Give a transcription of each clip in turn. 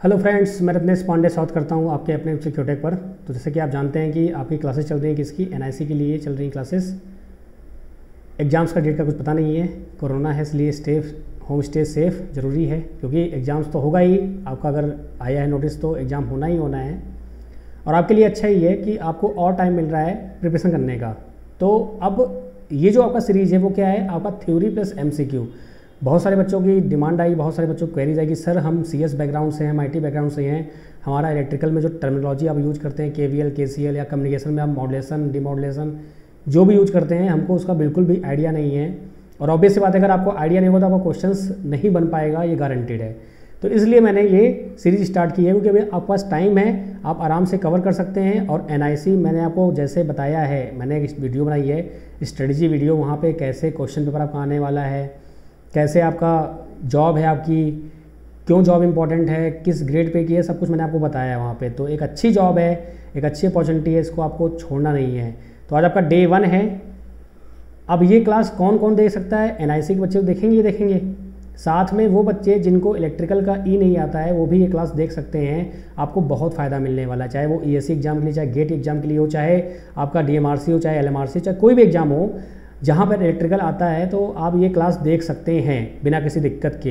Hello friends, मैं रत्नेश पांडे स्वागत करता हूं आपके अपने सिक्योटेक पर। तो जैसे कि आप जानते हैं कि आपकी क्लासेस चल रही हैं, किसकी एनआईसी के लिए चल रही क्लासेस। एग्ज़ाम्स का डेट का कुछ पता नहीं है, कोरोना है इसलिए होम स्टे सेफ ज़रूरी है, क्योंकि एग्ज़ाम्स तो होगा ही। आपका अगर आया है नोटिस तो एग्ज़ाम होना ही होना है। और आपके लिए अच्छा ही है कि आपको और टाइम मिल रहा है प्रिपरेशन करने का। तो अब ये जो आपका सीरीज़ है वो क्या है, आपका थ्योरी प्लस एमसीक्यू। बहुत सारे बच्चों की डिमांड आई, बहुत सारे बच्चों को क्वेरीज आई कि सर हम सीएस बैकग्राउंड से हैं, हम आईटी बैकग्राउंड से हैं, हमारा इलेक्ट्रिकल में जो टर्मिनोलॉजी आप यूज़ करते हैं केवीएल केसीएल या कम्युनिकेशन में आप मॉड्यूलेशन डिमॉड्यूलेशन जो भी यूज करते हैं, हमको उसका बिल्कुल भी आइडिया नहीं है। और ऑब्वियस सी बात है, अगर आपको आइडिया नहीं होगा तो आपका क्वेश्चंस नहीं बन पाएगा, ये गारंटीड है। तो इसलिए मैंने ये सीरीज स्टार्ट की है, क्योंकि अभी आपके पास टाइम है, आप आराम से कवर कर सकते हैं। और एनआईसी मैंने आपको जैसे बताया है, मैंने एक वीडियो बनाई है स्ट्रेटजी वीडियो, वहाँ पे कैसे क्वेश्चन पेपर आपका आने वाला है, कैसे आपका जॉब है, आपकी क्यों जॉब इंपॉर्टेंट है, किस ग्रेड पे की है, सब कुछ मैंने आपको बताया है वहाँ पे। तो एक अच्छी जॉब है, एक अच्छी अपॉर्चुनिटी है, इसको आपको छोड़ना नहीं है। तो आज आपका डे 1 है। अब ये क्लास कौन कौन देख सकता है, एनआईसी के बच्चे देखेंगे, साथ में वो बच्चे जिनको इलेक्ट्रिकल का नहीं आता है वो भी ये क्लास देख सकते हैं। आपको बहुत फ़ायदा मिलने वाला है, चाहे वो ईएससी एग्जाम के लिए, चाहे गेट एग्जाम के लिए हो, चाहे आपका डीएमआरसी हो, चाहे एलएमआरसी, चाहे कोई भी एग्जाम हो जहाँ पर इलेक्ट्रिकल आता है, तो आप ये क्लास देख सकते हैं बिना किसी दिक्कत के।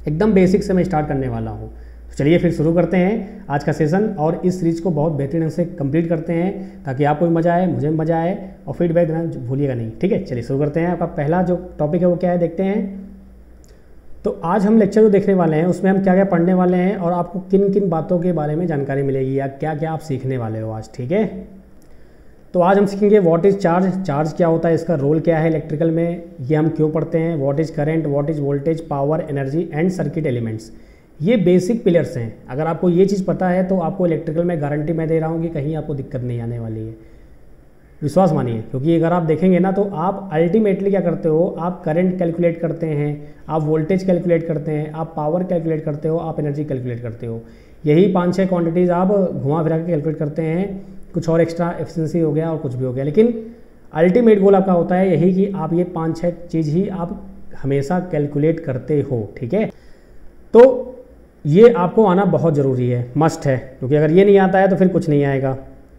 एकदम बेसिक से मैं स्टार्ट करने वाला हूँ। तो चलिए फिर शुरू करते हैं आज का सेशन, और इस सीरीज़ को बहुत बेहतरीन ढंग से कंप्लीट करते हैं ताकि आपको भी मज़ा आए, मुझे भी मज़ा आए, और फीडबैक देना भूलिएगा नहीं, ठीक है। चलिए शुरू करते हैं। आपका पहला जो टॉपिक है वो क्या है, देखते हैं। तो आज हम लेक्चर जो देखने वाले हैं उसमें हम क्या क्या पढ़ने वाले हैं और आपको किन किन बातों के बारे में जानकारी मिलेगी, या क्या क्या आप सीखने वाले हो आज, ठीक है। तो आज हम सीखेंगे व्हाट इज़ चार्ज, चार्ज क्या होता है, इसका रोल क्या है इलेक्ट्रिकल में, ये हम क्यों पढ़ते हैं, what is current, what is voltage, power, energy and circuit elements. ये बेसिक पिलर्स हैं। अगर आपको ये चीज़ पता है तो आपको इलेक्ट्रिकल में गारंटी मैं दे रहा हूँ कि कहीं आपको दिक्कत नहीं आने वाली है, विश्वास मानिए। क्योंकि अगर आप देखेंगे ना तो आप अल्टीमेटली क्या करते हो, आप करंट कैलकुलेट करते हैं, आप वोल्टेज कैलकुलेट करते हैं, आप पावर कैलकुलेट करते हो, आप एनर्जी कैलकुलेट करते हो। यही 5-6 क्वांटिटीज़ आप घुमा फिरा के कैलकुलेट करते हैं, कुछ और एक्स्ट्रा एफिशिएंसी हो गया और कुछ भी हो गया, लेकिन अल्टीमेट गोल आपका होता है यही कि आप ये 5-6 चीज़ ही आप हमेशा कैलकुलेट करते हो, ठीक है। तो ये आपको आना बहुत ज़रूरी है, मस्ट है, क्योंकि अगर ये नहीं आता है तो फिर कुछ नहीं आएगा।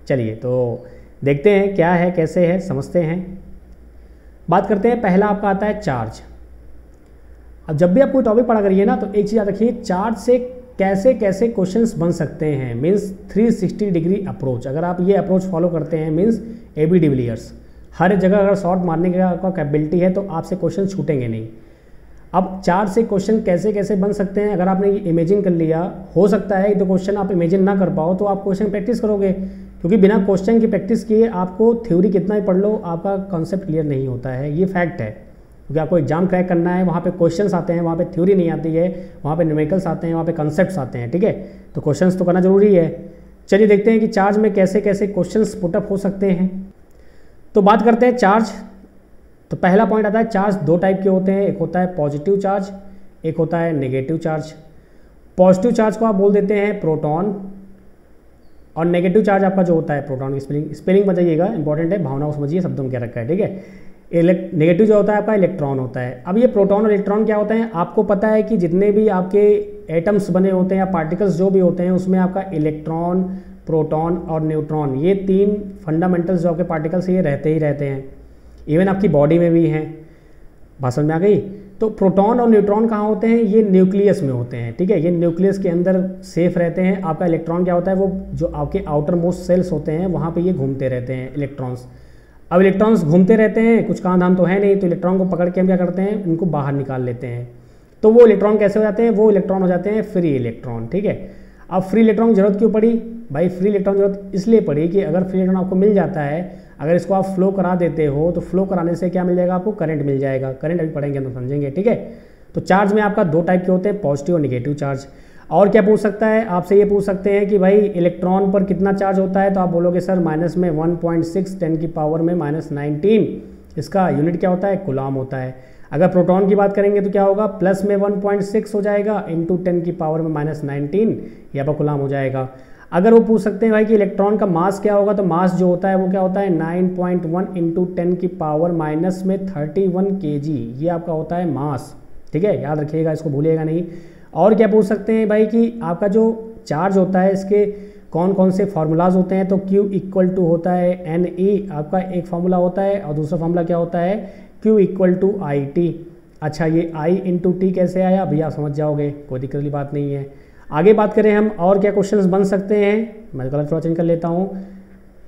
चलिए तो देखते हैं क्या है, कैसे है, समझते हैं। बात करते हैं, पहला आपका आता है चार्ज। अब जब भी आप कोई टॉपिक पढ़ा करिए ना तो एक चीज़ याद रखिए, चार्ज से कैसे कैसे क्वेश्चंस बन सकते हैं, मीन्स 360 डिग्री अप्रोच। अगर आप ये अप्रोच फॉलो करते हैं, मीन्स AB डिविलियर्स, हर जगह अगर शॉर्ट मारने का आपका कैपेबिलिटी है तो आपसे क्वेश्चन छूटेंगे नहीं। अब चार्ज से क्वेश्चन कैसे कैसे बन सकते हैं, अगर आपने इमेजिन कर लिया, हो सकता है तो क्वेश्चन आप इमेजिन ना कर पाओ तो आप क्वेश्चन प्रैक्टिस करोगे, क्योंकि बिना क्वेश्चन की प्रैक्टिस किए आपको थ्योरी कितना ही पढ़ लो आपका कॉन्सेप्ट क्लियर नहीं होता है, ये फैक्ट है। क्योंकि आपको एग्जाम क्रैक करना है, वहाँ पे क्वेश्चंस आते हैं, वहाँ पे थ्योरी नहीं आती है, वहाँ पे न्यूमेरिकल्स आते हैं, वहाँ पे कॉन्सेप्ट्स आते हैं, ठीक है। तो क्वेश्चंस तो करना जरूरी है। चलिए देखते हैं कि चार्ज में कैसे कैसे क्वेश्चंस पुटअप हो सकते हैं। तो बात करते हैं चार्ज। तो पहला पॉइंट आता है, चार्ज 2 टाइप के होते हैं, एक होता है पॉजिटिव चार्ज, एक होता है नेगेटिव चार्ज। पॉजिटिव चार्ज को आप बोल देते हैं प्रोटॉन, और नेगेटिव चार्ज आपका जो होता है, प्रोटॉन की स्पेलिंग बताइएगा, इंपॉर्टेंट है, भावना को समझिए, शब्दों में क्या रखा है, ठीक है। नेगेटिव जो होता है आपका इलेक्ट्रॉन होता है। अब ये प्रोटॉन और इलेक्ट्रॉन क्या होते हैं, आपको पता है कि जितने भी आपके एटम्स बने होते हैं या पार्टिकल्स जो भी होते हैं, उसमें आपका इलेक्ट्रॉन, प्रोटॉन और न्यूट्रॉन, ये 3 फंडामेंटल्स जो आपके पार्टिकल्स ये रहते ही रहते हैं। इवन आपकी बॉडी में भी हैं, बात समझ में आ गई। तो प्रोटॉन और न्यूट्रॉन कहाँ होते हैं, ये न्यूक्लियस में होते हैं, ठीक है। ये न्यूक्लियस के अंदर सेफ रहते हैं। आपका इलेक्ट्रॉन क्या होता है, वो जो आपके आउटर मोस्ट सेल्स होते हैं वहाँ पे ये घूमते रहते हैं इलेक्ट्रॉन्स। अब इलेक्ट्रॉन्स घूमते रहते हैं, कुछ काम धाम तो है नहीं, तो इलेक्ट्रॉन को पकड़ के हम क्या करते हैं, इनको बाहर निकाल लेते हैं। तो वो इलेक्ट्रॉन कैसे हो जाते हैं, वो इलेक्ट्रॉन हो जाते हैं फ्री इलेक्ट्रॉन, ठीक है। अब फ्री इलेक्ट्रॉन की जरूरत क्यों पड़ी भाई, फ्री इलेक्ट्रॉन की जरूरत इसलिए पड़ी कि अगर फ्री इलेक्ट्रॉन आपको मिल जाता है, अगर इसको आप फ्लो करा देते हो तो फ्लो कराने से क्या मिल जाएगा, आपको करंट मिल जाएगा। करंट अभी पढ़ेंगे तो समझेंगे, ठीक है। तो चार्ज में आपका 2 टाइप के होते हैं, पॉजिटिव और नेगेटिव चार्ज। और क्या पूछ सकता है, आपसे ये पूछ सकते हैं कि भाई इलेक्ट्रॉन पर कितना चार्ज होता है, तो आप बोलोगे सर माइनस में 1.6 10 की पावर में -19, इसका यूनिट क्या होता है, कूलम होता है। अगर प्रोटॉन की बात करेंगे तो क्या होगा, प्लस में 1.6 हो जाएगा इंटू 10 की पावर में -19, ये आपका कूलम हो जाएगा। अगर वो पूछ सकते हैं भाई कि इलेक्ट्रॉन का मास क्या होगा, तो मास जो होता है वो क्या होता है 9.1 इंटू 10 की पावर -31 kg, ये आपका होता है मास, ठीक है, याद रखिएगा, इसको भूलिएगा नहीं। और क्या पूछ सकते हैं भाई कि आपका जो चार्ज होता है इसके कौन कौन से फार्मूलाज होते हैं, तो Q इक्वल टू होता है NE आपका एक फार्मूला होता है, और दूसरा फार्मूला क्या होता है Q इक्वल टू IT। अच्छा, ये I इंटू टी कैसे आया अभी आप समझ जाओगे, कोई दिक्कत वाली बात नहीं है। आगे बात करें हम और क्या क्वेश्चंस बन सकते हैं, मैं कलर थोड़ा चेंज कर लेता हूँ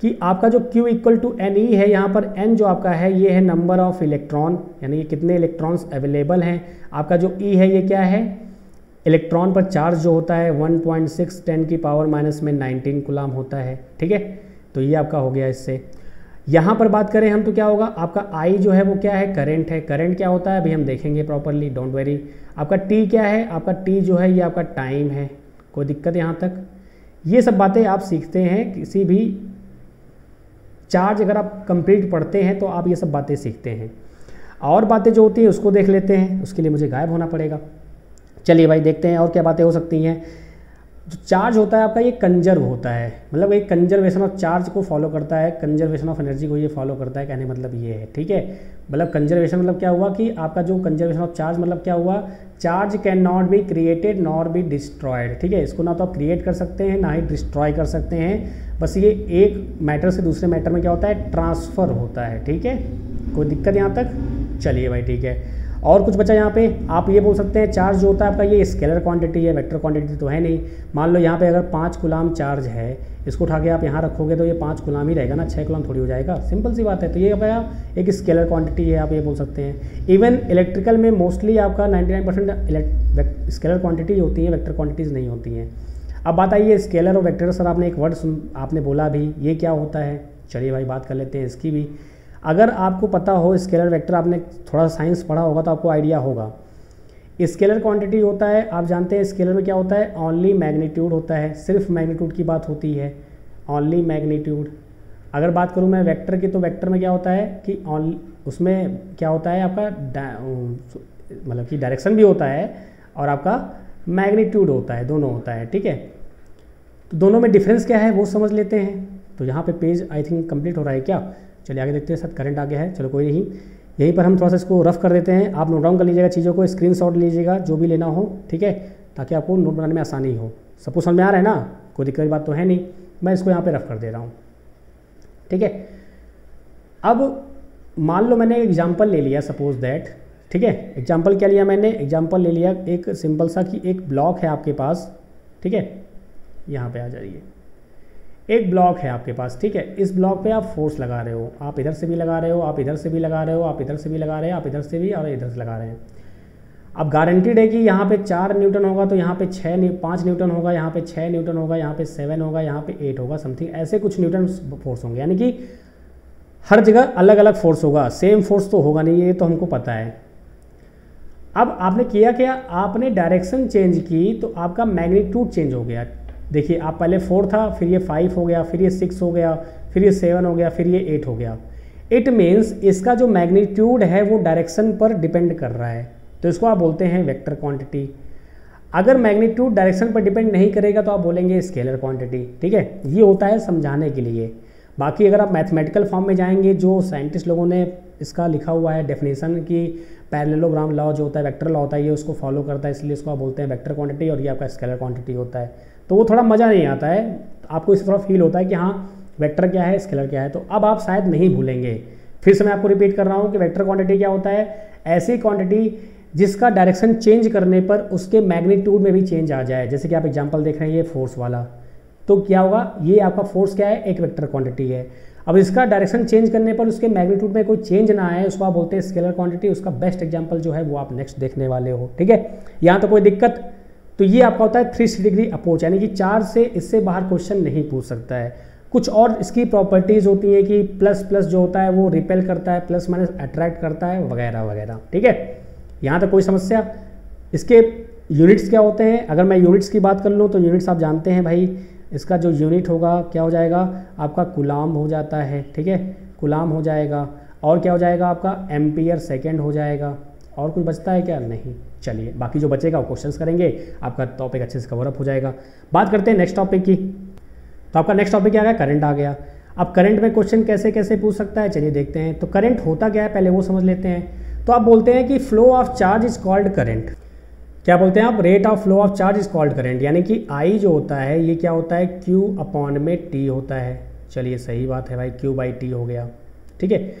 कि आपका जो Q इक्वल टू NE है, यहाँ पर N जो आपका है ये है नंबर ऑफ इलेक्ट्रॉन, यानी कि कितने इलेक्ट्रॉन्स अवेलेबल हैं। आपका जो E है ये क्या है, इलेक्ट्रॉन पर चार्ज जो होता है 1.6 10 की पावर माइनस में 19 कूलम होता है। ठीक है, तो ये आपका हो गया इससे। यहाँ पर बात करें हम तो क्या होगा, आपका I जो है वो क्या है, करंट है। करंट क्या होता है अभी हम देखेंगे प्रॉपरली, डोंट वेरी। आपका T क्या है, आपका T जो है ये आपका टाइम है। कोई दिक्कत यहाँ तक? ये सब बातें आप सीखते हैं, किसी भी चार्ज अगर आप कंप्लीट पढ़ते हैं तो आप ये सब बातें सीखते हैं। और बातें जो होती हैं उसको देख लेते हैं, उसके लिए मुझे गायब होना पड़ेगा। चलिए भाई देखते हैं और क्या बातें हो सकती हैं। जो चार्ज होता है आपका ये कंजर्व होता है, मतलब एक कंजर्वेशन ऑफ चार्ज को फॉलो करता है, कंजर्वेशन ऑफ एनर्जी को ये फॉलो करता है, कहने मतलब ये है। ठीक है, मतलब कंजर्वेशन मतलब क्या हुआ कि आपका जो कंजर्वेशन ऑफ चार्ज मतलब क्या हुआ, charge can not be created nor be destroyed. ठीक है, इसको ना तो आप क्रिएट कर सकते हैं ना ही डिस्ट्रॉय कर सकते हैं, बस ये एक मैटर से दूसरे मैटर में क्या होता है, ट्रांसफ़र होता है। ठीक है, कोई दिक्कत यहाँ तक? चलिए भाई ठीक है। और कुछ बचा यहाँ पे, आप ये बोल सकते हैं चार्ज जो होता है आपका ये स्केलर क्वांटिटी है, वेक्टर क्वांटिटी तो है नहीं। मान लो यहाँ पे अगर 5 कूलम चार्ज है, इसको उठा के आप यहाँ रखोगे तो ये 5 कूलम ही रहेगा ना, 6 कूलम थोड़ी हो जाएगा, सिंपल सी बात है। तो ये आपका एक स्केलर क्वांटिटी है, आप ये बोल सकते हैं। इवन इलेक्ट्रिकल में मोस्टली आपका 99% स्केलर क्वांटिटी होती है, वेक्टर क्वांटिटीज़ नहीं होती हैं। अब बात आई है स्केलर और वेक्टर, सर आपने एक वर्ड आपने बोला भी, ये क्या होता है? चलिए भाई बात कर लेते हैं इसकी भी। अगर आपको पता हो स्केलर वेक्टर, आपने थोड़ा साइंस पढ़ा होगा तो आपको आइडिया होगा। स्केलर क्वांटिटी होता है, आप जानते हैं स्केलर में क्या होता है, ओनली मैग्नीट्यूड होता है, सिर्फ मैग्नीट्यूड की बात होती है, ओनली मैग्नीट्यूड। अगर बात करूँ मैं वेक्टर की, तो वेक्टर में क्या होता है कि उसमें क्या होता है आपका मतलब कि डायरेक्शन भी होता है और आपका मैग्नीट्यूड होता है, दोनों होता है। ठीक है, तो दोनों में डिफरेंस क्या है वो समझ लेते हैं। तो यहाँ पे पेज आई थिंक कंप्लीट हो रहा है क्या? चलिए आगे देखते हैं। सर करंट आ गया है, चलो कोई नहीं, यहीं पर हम थोड़ा सा इसको रफ कर देते हैं। आप नोट डाउन कर लीजिएगा चीज़ों को, स्क्रीनशॉट लीजिएगा जो भी लेना हो, ठीक है, ताकि आपको नोट बनाने में आसानी हो। सबको समझ में आ रहा है ना, कोई दिक्कत की बात तो है नहीं। मैं इसको यहाँ पे रफ कर दे रहा हूँ, ठीक है। अब मान लो मैंने एग्जाम्पल ले लिया, सपोज दैट, ठीक है। एग्जाम्पल क्या लिया मैंने? एग्जाम्पल ले लिया एक सिंपल सा कि एक ब्लॉक है आपके पास, ठीक है, यहाँ पे आ जाइए। एक ब्लॉक है आपके पास, ठीक है। इस ब्लॉक पे आप फोर्स लगा रहे हो, आप इधर से भी लगा रहे हो, आप इधर से भी लगा रहे हो, आप इधर से भी लगा रहे हो, आप इधर से भी और इधर से लगा रहे हैं। अब गारंटीड है कि यहाँ पे 4 न्यूटन होगा तो यहाँ पे 5 न्यूटन होगा, यहाँ पे 6 न्यूटन होगा, यहाँ पे 7 होगा, यहाँ पे 8 होगा, समथिंग ऐसे कुछ न्यूटन फोर्स होंगे। यानी कि हर जगह अलग अलग फोर्स होगा, सेम फोर्स तो होगा नहीं, ये तो हमको पता है। अब आपने किया क्या, आपने डायरेक्शन चेंज की तो आपका मैग्नीट्यूड चेंज हो गया। देखिए, आप पहले 4 था, फिर ये 5 हो गया, फिर ये 6 हो गया, फिर ये 7 हो गया, फिर ये 8 हो गया। इट मीन्स इसका जो मैग्नीट्यूड है वो डायरेक्शन पर डिपेंड कर रहा है, तो इसको आप बोलते हैं वेक्टर क्वांटिटी। अगर मैग्नीट्यूड डायरेक्शन पर डिपेंड नहीं करेगा तो आप बोलेंगे स्केलर क्वांटिटी, ठीक है। ये होता है समझाने के लिए। बाकी अगर आप मैथमेटिकल फॉर्म में जाएंगे, जो साइंटिस्ट लोगों ने इसका लिखा हुआ है डेफिनेशन की, पैरेललोग्राम लॉ जो होता है, वेक्टर लॉ होता है, ये उसको फॉलो करता है, इसलिए इसको आप बोलते हैं वेक्टर क्वांटिटी, और ये आपका स्केलर क्वांटिटी होता है। तो वो थोड़ा मज़ा नहीं आता है, आपको इस थोड़ा फील होता है कि हाँ वेक्टर क्या है, स्केलर क्या है। तो अब आप शायद नहीं भूलेंगे, फिर से मैं आपको रिपीट कर रहा हूँ कि वेक्टर क्वांटिटी क्या होता है, ऐसी क्वांटिटी जिसका डायरेक्शन चेंज करने पर उसके मैग्नीट्यूड में भी चेंज आ जाए। जैसे कि आप एग्जांपल देख रहे हैं, ये फोर्स वाला, तो क्या होगा, ये आपका फोर्स क्या है, एक वेक्टर क्वांटिटी है। अब इसका डायरेक्शन चेंज करने पर उसके मैग्नीट्यूड में कोई चेंज ना आए, उसको आप बोलते हैं स्केलर क्वांटिटी। उसका बेस्ट एग्जांपल जो है वो आप नेक्स्ट देखने वाले हो, ठीक है। यहाँ तो कोई दिक्कत? तो ये आपका होता है 360 डिग्री अप्रोच, यानी कि 4 से इससे बाहर क्वेश्चन नहीं पूछ सकता है। कुछ और इसकी प्रॉपर्टीज़ होती हैं कि प्लस प्लस जो होता है वो रिपेल करता है, प्लस माइनस अट्रैक्ट करता है, वगैरह वगैरह, ठीक है। यहाँ तक कोई समस्या? इसके यूनिट्स क्या होते हैं? अगर मैं यूनिट्स की बात कर लूँ तो यूनिट्स आप जानते हैं भाई, इसका जो यूनिट होगा क्या हो जाएगा, आपका कूलम हो जाता है, ठीक है, कूलम हो जाएगा। और क्या हो जाएगा आपका, एम्पियर सेकेंड हो जाएगा। और कुछ बचता है क्या? नहीं। चलिए बाकी जो बचेगा वो क्वेश्चंस करेंगे, आपका टॉपिक अच्छे से कवर अप हो जाएगा। बात करते हैं नेक्स्ट टॉपिक की। तो आपका नेक्स्ट टॉपिक क्या आ गया, करंट आ गया। अब करंट में क्वेश्चन कैसे कैसे पूछ सकता है, चलिए देखते हैं। तो करंट होता क्या है पहले वो समझ लेते हैं। तो आप बोलते हैं कि flow of charge is called current. क्या बोलते हैं आप, rate of flow of charge is called current, यानी कि आई जो होता है ये क्या होता है, क्यू अपॉन में टी होता है। चलिए सही बात है भाई, क्यू बाई टी हो गया, ठीक है।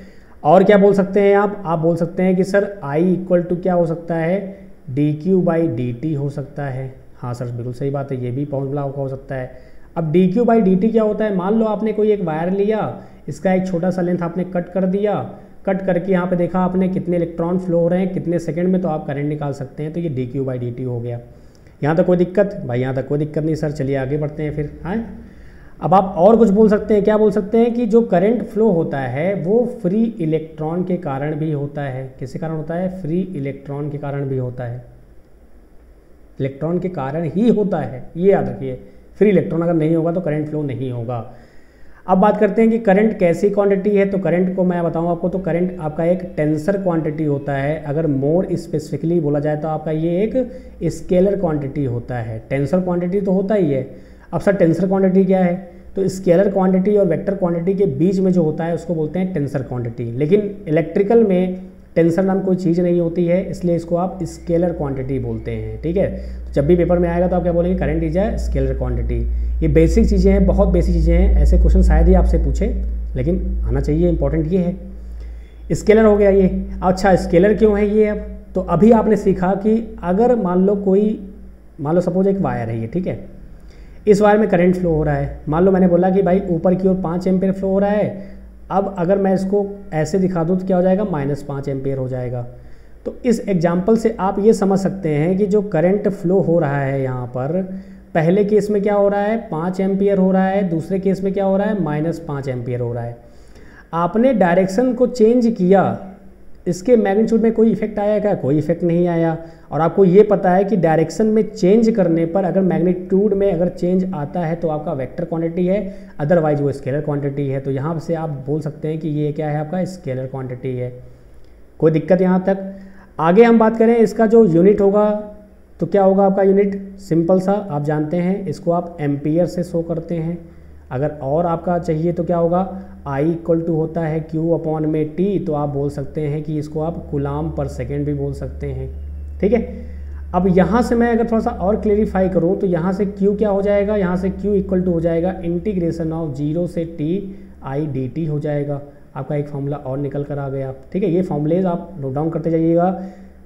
और क्या बोल सकते हैं आप बोल सकते हैं कि सर आई इक्वल टू क्या हो सकता है, D Q by D T हो सकता है। हाँ सर बिल्कुल सही बात है, ये भी फॉर्मूला हो सकता है। अब D Q by D T क्या होता है, मान लो आपने कोई एक वायर लिया, इसका एक छोटा सा लेंथ आपने कट कर दिया, कट करके यहाँ पे देखा आपने कितने इलेक्ट्रॉन फ्लो हो रहे हैं कितने सेकंड में, तो आप करंट निकाल सकते हैं। तो ये D Q by D T हो गया। यहाँ तक कोई दिक्कत भाई, यहाँ तक कोई दिक्कत नहीं सर। चलिए आगे बढ़ते हैं फिर। हाँ, अब आप और कुछ बोल सकते हैं, क्या बोल सकते हैं कि जो करंट फ्लो होता है वो फ्री इलेक्ट्रॉन के कारण भी होता है। किसके कारण होता है, फ्री इलेक्ट्रॉन के कारण भी होता है। इलेक्ट्रॉन के कारण ही होता है, ये याद रखिए। फ्री इलेक्ट्रॉन अगर नहीं होगा तो करंट फ्लो नहीं होगा। अब बात करते हैं कि करंट कैसी क्वांटिटी है। तो करंट को मैं बताऊं आपको, तो करंट आपका एक टेंसर क्वांटिटी होता है। अगर मोर स्पेसिफिकली बोला जाए तो आपका ये एक स्केलर क्वांटिटी होता है। टेंसर क्वांटिटी तो होता ही है। अब सर टेंसर क्वांटिटी क्या है, तो स्केलर क्वांटिटी और वेक्टर क्वांटिटी के बीच में जो होता है उसको बोलते हैं टेंसर क्वांटिटी। लेकिन इलेक्ट्रिकल में टेंसर नाम कोई चीज़ नहीं होती है, इसलिए इसको आप स्केलर क्वांटिटी बोलते हैं, ठीक है। तो जब भी पेपर में आएगा तो आप क्या बोलेंगे, current is a scalar quantity. ये बेसिक चीज़ें हैं, बहुत बेसिक चीज़ें हैं, ऐसे क्वेश्चन शायद ही आपसे पूछे, लेकिन आना चाहिए, इंपॉर्टेंट ये है। स्केलर हो गया ये। अच्छा स्केलर क्यों है ये, अब तो अभी आपने सीखा कि अगर मान लो सपोज एक वायर है ये, ठीक है, इस वायर में करंट फ्लो हो रहा है। मान लो मैंने बोला कि भाई ऊपर की ओर 5 एम्पेयर फ्लो हो रहा है। अब अगर मैं इसको ऐसे दिखा दूँ तो क्या हो जाएगा, -5 एम्पेयर हो जाएगा। तो इस एग्जाम्पल से आप ये समझ सकते हैं कि जो करंट फ्लो हो रहा है यहाँ पर, पहले केस में क्या हो रहा है, 5 एम्पियर हो रहा है, दूसरे केस में क्या हो रहा है, -5 एम्पियर हो रहा है। आपने डायरेक्शन को चेंज किया, इसके मैग्नीट्यूड में कोई इफेक्ट आया क्या, कोई इफेक्ट नहीं आया। और आपको ये पता है कि डायरेक्शन में चेंज करने पर अगर मैग्नीट्यूड में अगर चेंज आता है तो आपका वेक्टर क्वांटिटी है, अदरवाइज वो स्केलर क्वांटिटी है। तो यहाँ से आप बोल सकते हैं कि ये क्या है, आपका स्केलर क्वांटिटी है। कोई दिक्कत यहाँ तक। आगे हम बात करें इसका जो यूनिट होगा, तो क्या होगा आपका यूनिट, सिंपल सा आप जानते हैं, इसको आप एम्पियर से शो करते हैं। अगर और आपका चाहिए तो क्या होगा, आई इक्वल टू होता है क्यू अपॉन में टी, तो आप बोल सकते हैं कि इसको आप कूलाम पर सेकेंड भी बोल सकते हैं, ठीक है। अब यहाँ से मैं अगर थोड़ा सा और क्लेरिफाई करूँ तो यहाँ से क्यू क्या हो जाएगा, यहाँ से क्यू इक्वल टू हो जाएगा इंटीग्रेशन ऑफ 0 से टी आई डी टी हो जाएगा। आपका एक फॉर्मूला और निकल कर आ गया, ठीक है। ये फॉर्मूलेज आप नोट डाउन करते जाइएगा,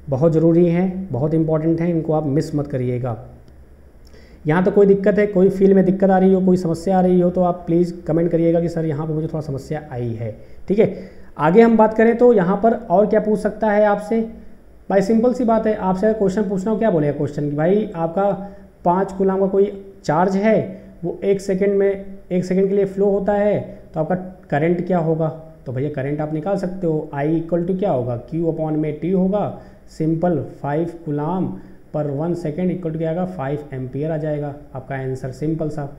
बहुत ज़रूरी हैं, बहुत इंपॉर्टेंट हैं, इनको आप मिस मत करिएगा। यहाँ तो कोई दिक्कत है, कोई फील में दिक्कत आ रही हो, कोई समस्या आ रही हो तो आप प्लीज़ कमेंट करिएगा कि सर यहाँ पे मुझे थोड़ा समस्या आई है, ठीक है। आगे हम बात करें तो यहाँ पर और क्या पूछ सकता है आपसे, भाई सिंपल सी बात है, आपसे अगर क्वेश्चन पूछना हो, क्या बोलेगा क्वेश्चन कि भाई आपका 5 कूलाम का कोई चार्ज है, वो 1 सेकेंड के लिए फ्लो होता है, तो आपका करंट क्या होगा। तो भैया करंट आप निकाल सकते हो, आई इक्वल टू क्या होगा, क्यू अपॉन में टी होगा, सिंपल 5 कूलाम पर 1 सेकेंड इक्वल टू क्या आएगा, 5 एम्पियर आ जाएगा आपका आंसर, सिंपल सा।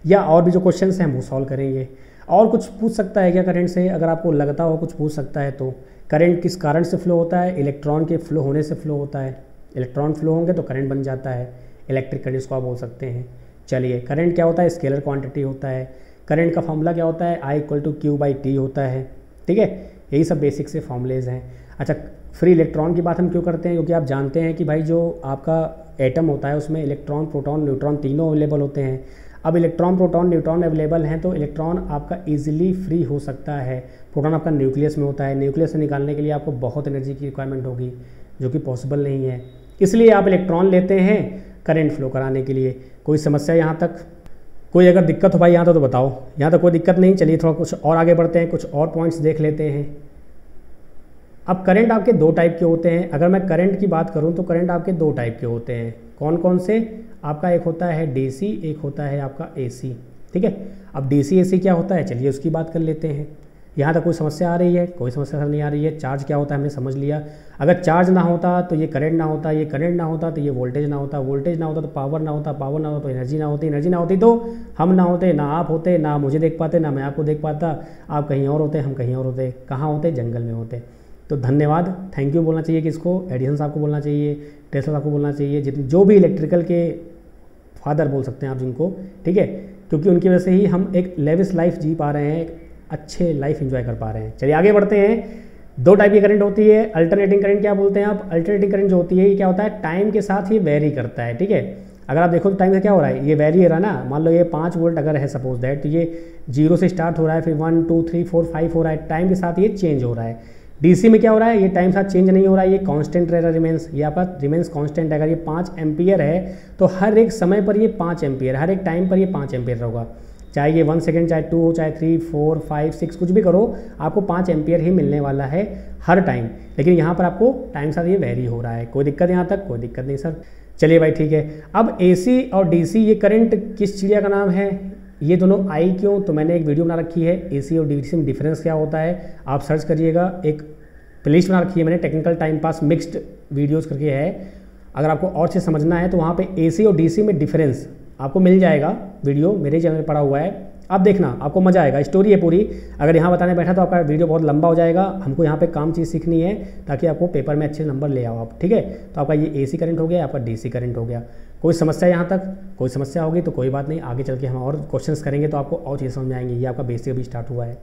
या और भी जो क्वेश्चन हैं वो सॉल्व करेंगे। और कुछ पूछ सकता है क्या करंट से, अगर आपको लगता हो कुछ पूछ सकता है तो। करंट किस कारण से फ्लो होता है, इलेक्ट्रॉन के फ्लो होने से फ्लो होता है। इलेक्ट्रॉन फ्लो होंगे तो करंट बन जाता है, इलेक्ट्रिक करंट इसको आप बोल सकते हैं। चलिए करंट क्या होता है, स्केलर क्वांटिटी होता है। करंट का फॉर्मूला क्या होता है, I equal to Q by T होता है, ठीक है। यही सब बेसिक से फॉर्मूलेज हैं। अच्छा फ्री इलेक्ट्रॉन की बात हम क्यों करते हैं, क्योंकि आप जानते हैं कि भाई जो आपका एटम होता है उसमें इलेक्ट्रॉन प्रोटॉन न्यूट्रॉन तीनों अवेलेबल होते हैं। अब इलेक्ट्रॉन प्रोटॉन न्यूट्रॉन अवेलेबल हैं तो इलेक्ट्रॉन आपका इजीली फ्री हो सकता है। प्रोटॉन आपका न्यूक्लियस में होता है, न्यूक्लियस से निकालने के लिए आपको बहुत एनर्जी की रिक्वायरमेंट होगी, जो कि पॉसिबल नहीं है, इसलिए आप इलेक्ट्रॉन लेते हैं करंट फ्लो कराने के लिए। कोई समस्या यहाँ तक, कोई अगर दिक्कत हो भाई यहाँ तो बताओ, यहाँ तो कोई दिक्कत नहीं। चलिए थोड़ा कुछ और आगे बढ़ते हैं, कुछ और पॉइंट्स देख लेते हैं। अब करंट आपके 2 टाइप के होते हैं। अगर मैं करंट की बात करूं तो करंट आपके 2 टाइप के होते हैं। कौन कौन से, आपका एक होता है डीसी, एक होता है आपका एसी, ठीक है। अब डीसी एसी क्या होता है, चलिए उसकी बात कर लेते हैं। यहाँ तक कोई समस्या आ रही है, कोई समस्या नहीं आ रही है। चार्ज क्या होता है हमने समझ लिया। अगर चार्ज ना होता तो ये करंट ना होता, ये करंट ना होता तो ये वोल्टेज ना होता, वोल्टेज ना होता तो पावर ना होता, पावर ना होता तो एनर्जी ना होती, एनर्जी ना होती तो हम ना होते, ना आप होते, ना मुझे देख पाते, ना मैं आपको देख पाता। आप कहीं और होते, हम कहीं और होते। कहाँ होते, जंगल में होते। तो धन्यवाद, थैंक यू बोलना चाहिए किसको, एडिसन साहब को बोलना चाहिए, टेस्ला साहब को बोलना चाहिए, जितने जो भी इलेक्ट्रिकल के फादर बोल सकते हैं आप जिनको, ठीक है, क्योंकि उनकी वजह से ही हम एक लेविश लाइफ जी पा रहे हैं, एक अच्छे लाइफ एंजॉय कर पा रहे हैं। चलिए आगे बढ़ते हैं। दो टाइप की करंट होती है। अल्टरनेटिंग करंट क्या बोलते हैं आप? अल्टरनेटिंग करंट जो होती है ये क्या होता है, टाइम के साथ ये वेरी करता है, ठीक है। अगर आप देखो तो टाइम से क्या हो रहा है, ये वेरी हो रहा है ना। मान लो ये 5 वोल्ट अगर है सपोज दैट, तो ये 0 से स्टार्ट हो रहा है, फिर 1 2 3 4 5 हो रहा है, टाइम के साथ ये चेंज हो रहा है। डीसी में क्या हो रहा है, ये टाइम साथ चेंज नहीं हो रहा है, ये कांस्टेंट रह रहा है, रिमेंस, ये आपका रिमेंस कांस्टेंट है। अगर ये 5 एम्पियर है तो हर एक समय पर ये 5 एम्पियर, हर एक टाइम पर ये 5 एम्पियर होगा। चाहे ये 1 सेकेंड, चाहे 2 हो, चाहे 3 4 5 6 कुछ भी करो, आपको 5 एम्पियर ही मिलने वाला है हर टाइम। लेकिन यहाँ पर आपको टाइम साथ ये वेरी हो रहा है। कोई दिक्कत यहाँ तक? कोई दिक्कत नहीं सर। चलिए भाई ठीक है। अब एसी और डीसी, ये करंट किस चिड़िया का नाम है? ये दोनों आई क्यों? तो मैंने एक वीडियो बना रखी है एसी और डीसी में डिफरेंस क्या होता है, आप सर्च करिएगा। एक प्लेलिस्ट बना रखी है मैंने, technical time pass mixed videos करके है। अगर आपको और से समझना है तो वहाँ पे एसी और डीसी में डिफरेंस आपको मिल जाएगा, वीडियो मेरे चैनल पे पड़ा हुआ है। अब देखना, आपको मजा आएगा, स्टोरी है पूरी। अगर यहाँ बताने बैठा तो आपका वीडियो बहुत लंबा हो जाएगा। हमको यहाँ पे काम चीज़ सीखनी है ताकि आपको पेपर में अच्छे नंबर ले आओ आप, ठीक है। तो आपका ये एसी करंट हो गया, आपका डीसी करंट हो गया। कोई समस्या यहाँ तक? कोई समस्या होगी तो कोई बात नहीं, आगे चल के हम और क्वेश्चंस करेंगे तो आपको और चीज़ समझ में आएंगी। ये आपका बेसिक अभी स्टार्ट हुआ है।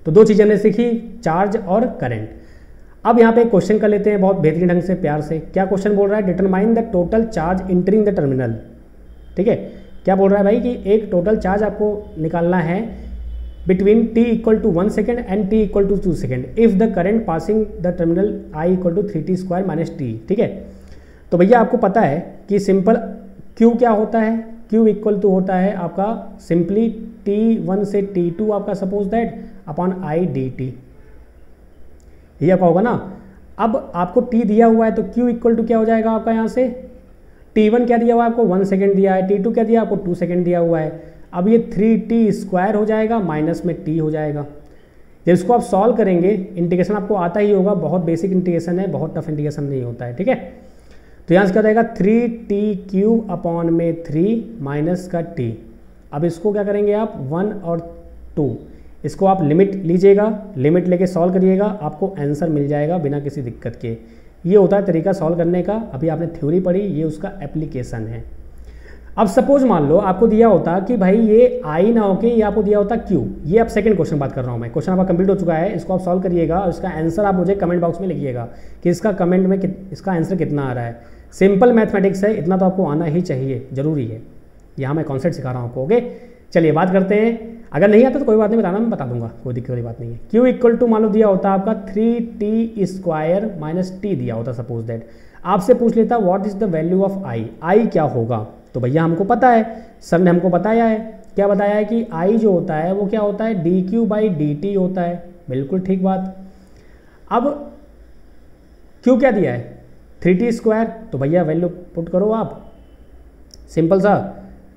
तो दो चीज़ें हमने सीखी, चार्ज और करंट। अब यहाँ पे क्वेश्चन कर लेते हैं बहुत बेहतरीन ढंग से, प्यार से। क्या क्वेश्चन बोल रहा है? Determine the total charge entering the terminal, ठीक है। क्या बोल रहा है भाई कि एक टोटल चार्ज आपको निकालना है between t equal to 1 second and t equal to 2 second if the current passing the terminal I equal to 3t² minus t, ठीक है। तो भैया आपको पता है कि सिंपल Q क्या होता है? Q इक्वल टू होता है आपका सिंपली t1 से t2 आपका suppose that upon I dt, ये आपका होगा ना। अब आपको t दिया हुआ है तो Q इक्वल टू क्या हो जाएगा आपका यहाँ से, t1 क्या दिया हुआ है आपको 1 सेकेंड दिया है, t2 क्या दिया आपको 2 सेकेंड दिया हुआ है। अब ये 3t² हो जाएगा, माइनस में t हो जाएगा। जब इसको आप सॉल्व करेंगे, इंटीग्रेशन आपको आता ही होगा, बहुत बेसिक इंटीग्रेशन है, बहुत टफ इंटीग्रेशन नहीं होता है, ठीक है। तो यहाँ से क्या रहेगा 3t³ अपॉन में 3 माइनस का t। अब इसको क्या करेंगे आप 1 और 2, इसको आप लिमिट लीजिएगा, लिमिट लेके सॉल्व करिएगा, आपको आंसर मिल जाएगा बिना किसी दिक्कत के। ये होता है तरीका सॉल्व करने का। अभी आपने थ्योरी पढ़ी, ये उसका एप्लीकेशन है। अब सपोज मान लो आपको दिया होता कि भाई ये आई ना होके ये आपको दिया होता क्यू। ये अब सेकंड क्वेश्चन बात कर रहा हूँ मैं, क्वेश्चन आपका कंप्लीट हो चुका है, इसको आप सॉल्व करिएगा और इसका आंसर आप मुझे कमेंट बॉक्स में लिखिएगा कि इसका कमेंट में इसका आंसर कितना आ रहा है। सिंपल मैथमेटिक्स है, इतना तो आपको आना ही चाहिए, जरूरी है। यहाँ मैं कॉन्सेप्ट सिखा रहा हूँ आपको, ओके। चलिए बात करते हैं। अगर नहीं आता तो कोई बात नहीं, बताना, मैं बता दूंगा, कोई दिक्कत वाली बात नहीं है। Q इक्वल टू मान लो दिया होता आपका 3t² माइनस t दिया होता सपोज दैट। आपसे पूछ लेता what is the value of I क्या होगा। तो भैया हमको पता है, सर ने हमको बताया है, क्या बताया है कि I जो होता है वो क्या होता है dq/dt होता है। बिल्कुल ठीक बात। अब Q क्या दिया है 3t², तो भैया वैल्यू पुट करो आप, सिंपल सा।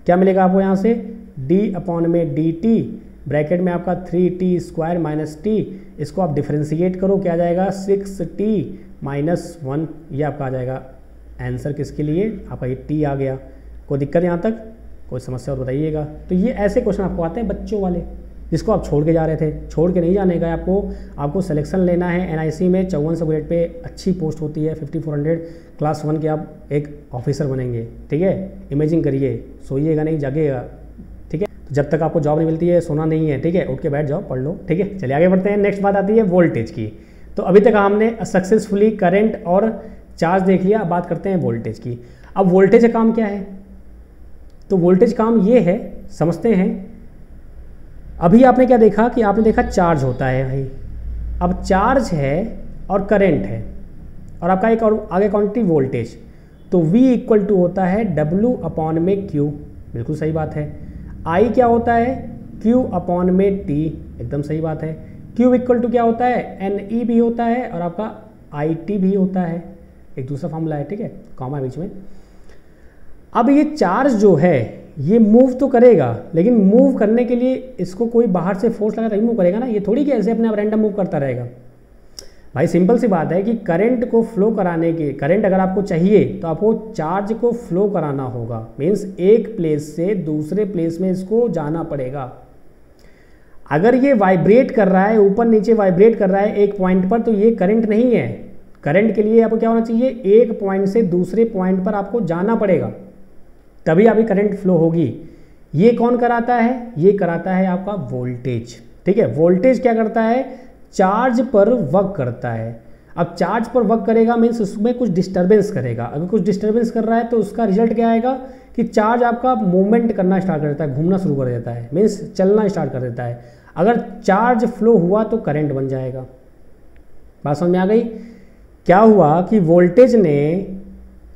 क्या मिलेगा आपको यहाँ से d अपॉन में dt, ब्रैकेट में आपका 3t² माइनस t, इसको आप डिफ्रेंशिएट करो, क्या आ जाएगा 6t माइनस 1, ये आपका आ जाएगा आंसर। किसके लिए? आपका ये t आ गया। कोई दिक्कत यहाँ तक? कोई समस्या हो तो बताइएगा। तो ये ऐसे क्वेश्चन आपको आते हैं बच्चों वाले, जिसको आप छोड़ के जा रहे थे। छोड़ के नहीं जाने का है आपको सिलेक्शन लेना है। NIC में 5400 ग्रेड पे अच्छी पोस्ट होती है, 5400 क्लास 1 के आप एक ऑफिसर बनेंगे, ठीक है। इमेजिंग करिए, सोइएगा नहीं, जागिएगा, ठीक है। तो जब तक आपको जॉब नहीं मिलती है सोना नहीं है, ठीक है। उठ के बैठ जाओ, पढ़ लो, ठीक है। चलिए आगे बढ़ते हैं। नेक्स्ट बात आती है वोल्टेज की। तो अभी तक हमने सक्सेसफुली करंट और चार्ज देख लिया, अब बात करते हैं वोल्टेज की। अब वोल्टेज का काम क्या है? तो वोल्टेज काम ये है, समझते हैं। अभी आपने क्या देखा कि आपने देखा चार्ज होता है भाई। अब चार्ज है और करंट है और आपका एक और आगे क्वांटिटी वोल्टेज। तो V इक्वल टू होता है W अपॉन में Q, बिल्कुल सही बात है। I क्या होता है Q अपॉन में T, एकदम सही बात है। Q इक्वल टू क्या होता है NE भी होता है और आपका IT भी होता है, एक दूसरा फॉर्मूला है, ठीक है, कॉमा बीच में। अब ये चार्ज जो है ये मूव तो करेगा, लेकिन मूव करने के लिए इसको कोई बाहर से फोर्स लगा तभी मूव करेगा ना, ये थोड़ी कि ऐसे अपने आप रैंडम मूव करता रहेगा। भाई सिंपल सी बात है कि करंट को फ्लो कराने के, करंट अगर आपको चाहिए तो आपको चार्ज को फ्लो कराना होगा, मीन्स एक प्लेस से दूसरे प्लेस में इसको जाना पड़ेगा। अगर ये वाइब्रेट कर रहा है, ऊपर नीचे वाइब्रेट कर रहा है एक पॉइंट पर, तो ये करंट नहीं है। करंट के लिए आपको क्या होना चाहिए, एक पॉइंट से दूसरे पॉइंट पर आपको जाना पड़ेगा, तभी अभी करंट फ्लो होगी। ये कौन कराता है? ये कराता है आपका वोल्टेज, ठीक है। वोल्टेज क्या करता है? चार्ज पर वर्क करता है। अब चार्ज पर वर्क करेगा मीन्स उसमें कुछ डिस्टर्बेंस करेगा। अगर कुछ डिस्टर्बेंस कर रहा है तो उसका रिजल्ट क्या आएगा कि चार्ज आपका मूवमेंट करना स्टार्ट कर देता है, घूमना शुरू कर देता है, मीन्स चलना स्टार्ट कर देता है। अगर चार्ज फ्लो हुआ तो करंट बन जाएगा। बात समझ में आ गई? क्या हुआ कि वोल्टेज ने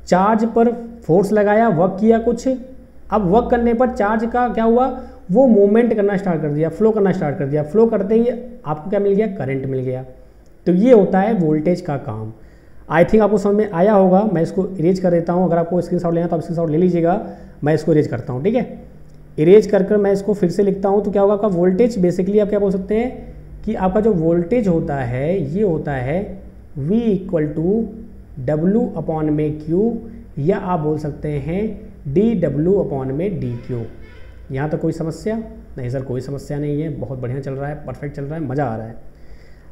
चार्ज पर फोर्स लगाया, वर्क किया कुछ। अब वर्क करने पर चार्ज का क्या हुआ, वो मूवमेंट करना स्टार्ट कर दिया, फ्लो करना स्टार्ट कर दिया। फ्लो करते ही आपको क्या मिल गया, करंट मिल गया। तो ये होता है वोल्टेज का काम। आई थिंक आपको समझ में आया होगा। मैं इसको इरेज कर देता हूँ। अगर आपको स्क्रीनशॉट लेना तो आप स्क्रीनशॉट ले लीजिएगा। मैं इसको इरेज करता हूँ, ठीक है। इरेज कर मैं इसको फिर से लिखता हूँ। तो क्या होगा, आपका वोल्टेज बेसिकली आप क्या बोल सकते हैं कि आपका जो वोल्टेज होता है ये होता है V = W/Q, या आप बोल सकते हैं dW/dQ। यहाँ तक कोई समस्या नहीं? सर कोई समस्या नहीं है, बहुत बढ़िया चल रहा है, परफेक्ट चल रहा है, मज़ा आ रहा है।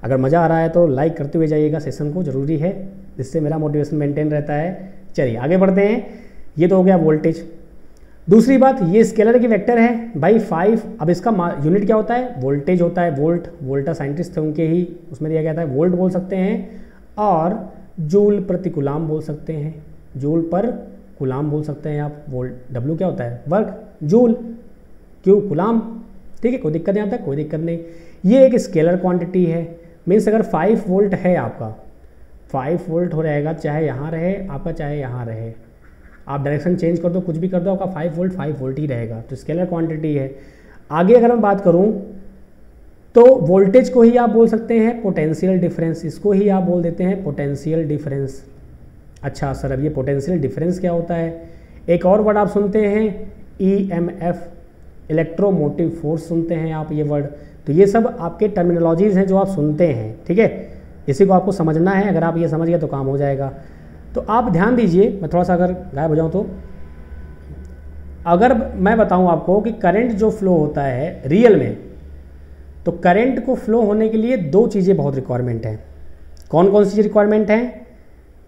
अगर मज़ा आ रहा है तो लाइक करते हुए जाइएगा सेशन को, ज़रूरी है, जिससे मेरा मोटिवेशन मेंटेन रहता है। चलिए आगे बढ़ते हैं। ये तो हो गया वोल्टेज। दूसरी बात, ये स्केलर की वेक्टर है भाई 5। अब इसका यूनिट क्या होता है, वोल्टेज होता है, वोल्ट। वोल्टा साइंटिस्ट थे, उनके ही उसमें दिया गया था। वोल्ट बोल सकते हैं और जूल प्रति कूलाम बोल सकते हैं, जूल पर कूलाम बोल सकते हैं आप। वोल्ट, डब्ल्यू क्या होता है, वर्क, जूल, क्यू कूलाम, ठीक है। कोई दिक्कत नहीं आता, कोई दिक्कत नहीं। ये एक स्केलर क्वांटिटी है। मीन्स अगर 5 वोल्ट है आपका, 5 वोल्ट हो रहेगा, चाहे यहाँ रहे आपका, चाहे यहाँ रहे। आप डायरेक्शन चेंज कर दो, कुछ भी कर दो, आपका 5 वोल्ट ही रहेगा। तो स्केलर क्वांटिटी है। आगे अगर मैं बात करूँ तो वोल्टेज को ही आप बोल सकते हैं पोटेंशियल डिफरेंस। इसको ही आप बोल देते हैं पोटेंशियल डिफरेंस। अच्छा सर, अब ये पोटेंशियल डिफरेंस क्या होता है? एक और वर्ड आप सुनते हैं EMF, इलेक्ट्रोमोटिव फोर्स सुनते हैं आप ये वर्ड। तो ये सब आपके टर्मिनोलॉजीज़ हैं जो आप सुनते हैं, ठीक है। इसी को आपको समझना है। अगर आप ये समझ गए तो काम हो जाएगा। तो आप ध्यान दीजिए, मैं थोड़ा सा अगर गायब हो जाऊँ तो, अगर मैं बताऊँ आपको कि करंट जो फ्लो होता है रियल में, तो करंट को फ्लो होने के लिए 2 चीज़ें बहुत रिक्वायरमेंट हैं। कौन कौन सी रिक्वायरमेंट हैं?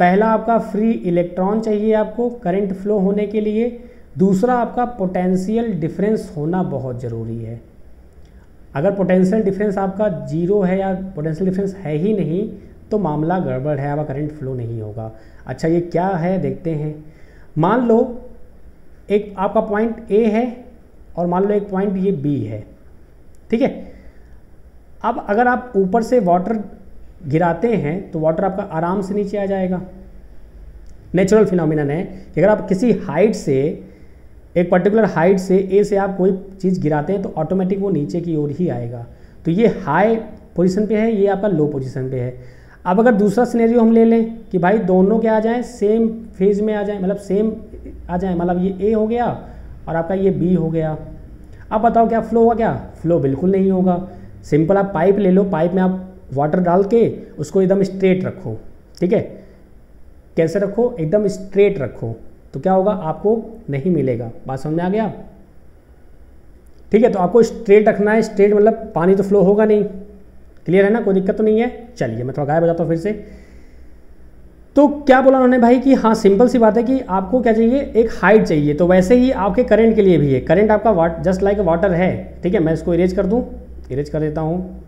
पहला आपका फ्री इलेक्ट्रॉन चाहिए आपको करंट फ्लो होने के लिए। दूसरा आपका पोटेंशियल डिफरेंस होना बहुत ज़रूरी है। अगर पोटेंशियल डिफरेंस आपका 0 है या पोटेंशियल डिफरेंस है ही नहीं तो मामला गड़बड़ है, आपका करंट फ्लो नहीं होगा। अच्छा ये क्या है देखते हैं। मान लो एक आपका पॉइंट A है और मान लो एक पॉइंट ये B है, ठीक है। अब अगर आप ऊपर से वाटर गिराते हैं तो वाटर आपका आराम से नीचे आ जाएगा। नेचुरल फिनोमिनन है कि अगर आप किसी हाइट से, एक पर्टिकुलर हाइट से A से आप कोई चीज़ गिराते हैं तो ऑटोमेटिक वो नीचे की ओर ही आएगा। तो ये हाई पोजीशन पे है, ये आपका लो पोजीशन पे है। अब अगर दूसरा सिनेरियो हम ले लें कि भाई दोनों क्या आ जाएं, सेम फेज में आ जाएं, मतलब सेम आ जाएं, मतलब ये A हो गया और आपका ये B हो गया। अब बताओ क्या फ्लो होगा? क्या फ्लो बिल्कुल नहीं होगा। सिंपल आप पाइप ले लो, पाइप में आप वाटर डाल के उसको एकदम स्ट्रेट रखो, ठीक है। कैसे रखो? एकदम स्ट्रेट रखो, तो क्या होगा, आपको नहीं मिलेगा। बात समझ में आ गया? ठीक है, तो आपको स्ट्रेट रखना है। स्ट्रेट मतलब पानी तो फ्लो होगा नहीं। क्लियर है ना? कोई दिक्कत तो नहीं है। चलिए मैं थोड़ा गायब हो जाता हूँ फिर से। तो क्या बोला उन्होंने भाई कि हाँ सिंपल सी बात है कि आपको क्या चाहिए, एक हाइट चाहिए। तो वैसे ही आपके करंट के लिए भी है। करंट आपका जस्ट लाइक वाटर है, ठीक है। मैं इसको इरेज कर दूँ, इरेज कर देता हूँ।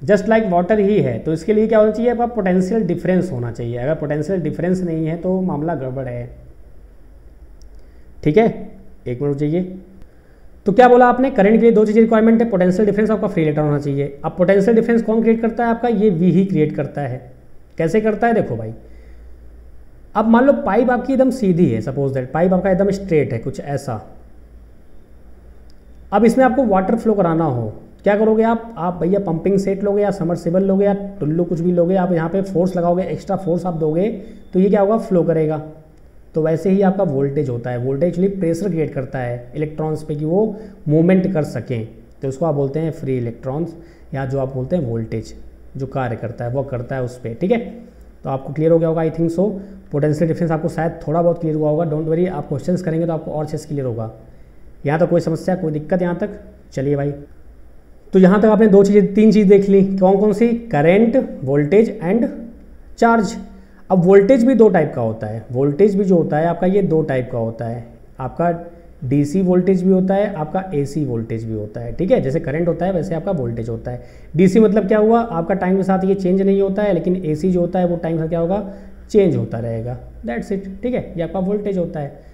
जस्ट लाइक वाटर ही है। तो इसके लिए क्या होना चाहिए, आपका पोटेंशियल डिफरेंस होना चाहिए। अगर पोटेंशियल डिफरेंस नहीं है तो मामला गड़बड़ है, ठीक है। एक मिनट चाहिए। तो क्या बोला आपने, करंट के लिए 2 चीज़ें रिक्वायरमेंट है, पोटेंशियल डिफरेंस, आपका फ्री इलेक्ट्रॉन होना चाहिए। अब पोटेंशियल डिफरेंस कौन क्रिएट करता है आपका, ये V ही क्रिएट करता है। कैसे करता है देखो भाई। अब मान लो पाइप आपकी एकदम सीधी है, सपोज दैट पाइप आपका एकदम स्ट्रेट है, कुछ ऐसा। अब इसमें आपको वाटर फ्लो कराना हो, क्या करोगे आप भैया पंपिंग सेट लोगे या समरसेबल लोगे या टुल्लू कुछ भी लोगे। आप यहाँ पे फोर्स लगाओगे, एक्स्ट्रा फोर्स आप दोगे तो ये क्या होगा, फ्लो करेगा। तो वैसे ही आपका वोल्टेज होता है। वोल्टेज एक्चुअली प्रेशर क्रिएट करता है इलेक्ट्रॉन्स पे कि वो मूवमेंट कर सकें। तो उसको आप बोलते हैं फ्री इलेक्ट्रॉन्स, या जो आप बोलते हैं वोल्टेज जो कार्य करता है वो करता है उस पर, ठीक है। तो आपको क्लियर हो गया होगा I think so. Potential difference आपको शायद थोड़ा बहुत क्लियर हुआ होगा। डोंट वरी, आप क्वेश्चंस करेंगे तो आपको और अच्छे से क्लियर होगा। यहाँ तक कोई समस्या, कोई दिक्कत यहाँ तक? चलिए भाई, तो यहाँ तक आपने 3 चीज़ देख ली। कौन कौन सी? Current, voltage and charge. अब वोल्टेज भी 2 टाइप का होता है। वोल्टेज भी जो होता है आपका ये 2 टाइप का होता है। आपका डीसी वोल्टेज भी होता है, आपका एसी वोल्टेज भी होता है, ठीक है। जैसे करंट होता है वैसे आपका वोल्टेज होता है। डीसी मतलब क्या हुआ, आपका टाइम के साथ ये चेंज नहीं होता है, लेकिन एसी जो होता है वो टाइम के साथ क्या होगा, चेंज होता रहेगा, दैट्स इट, ठीक है। ये आपका वोल्टेज होता है।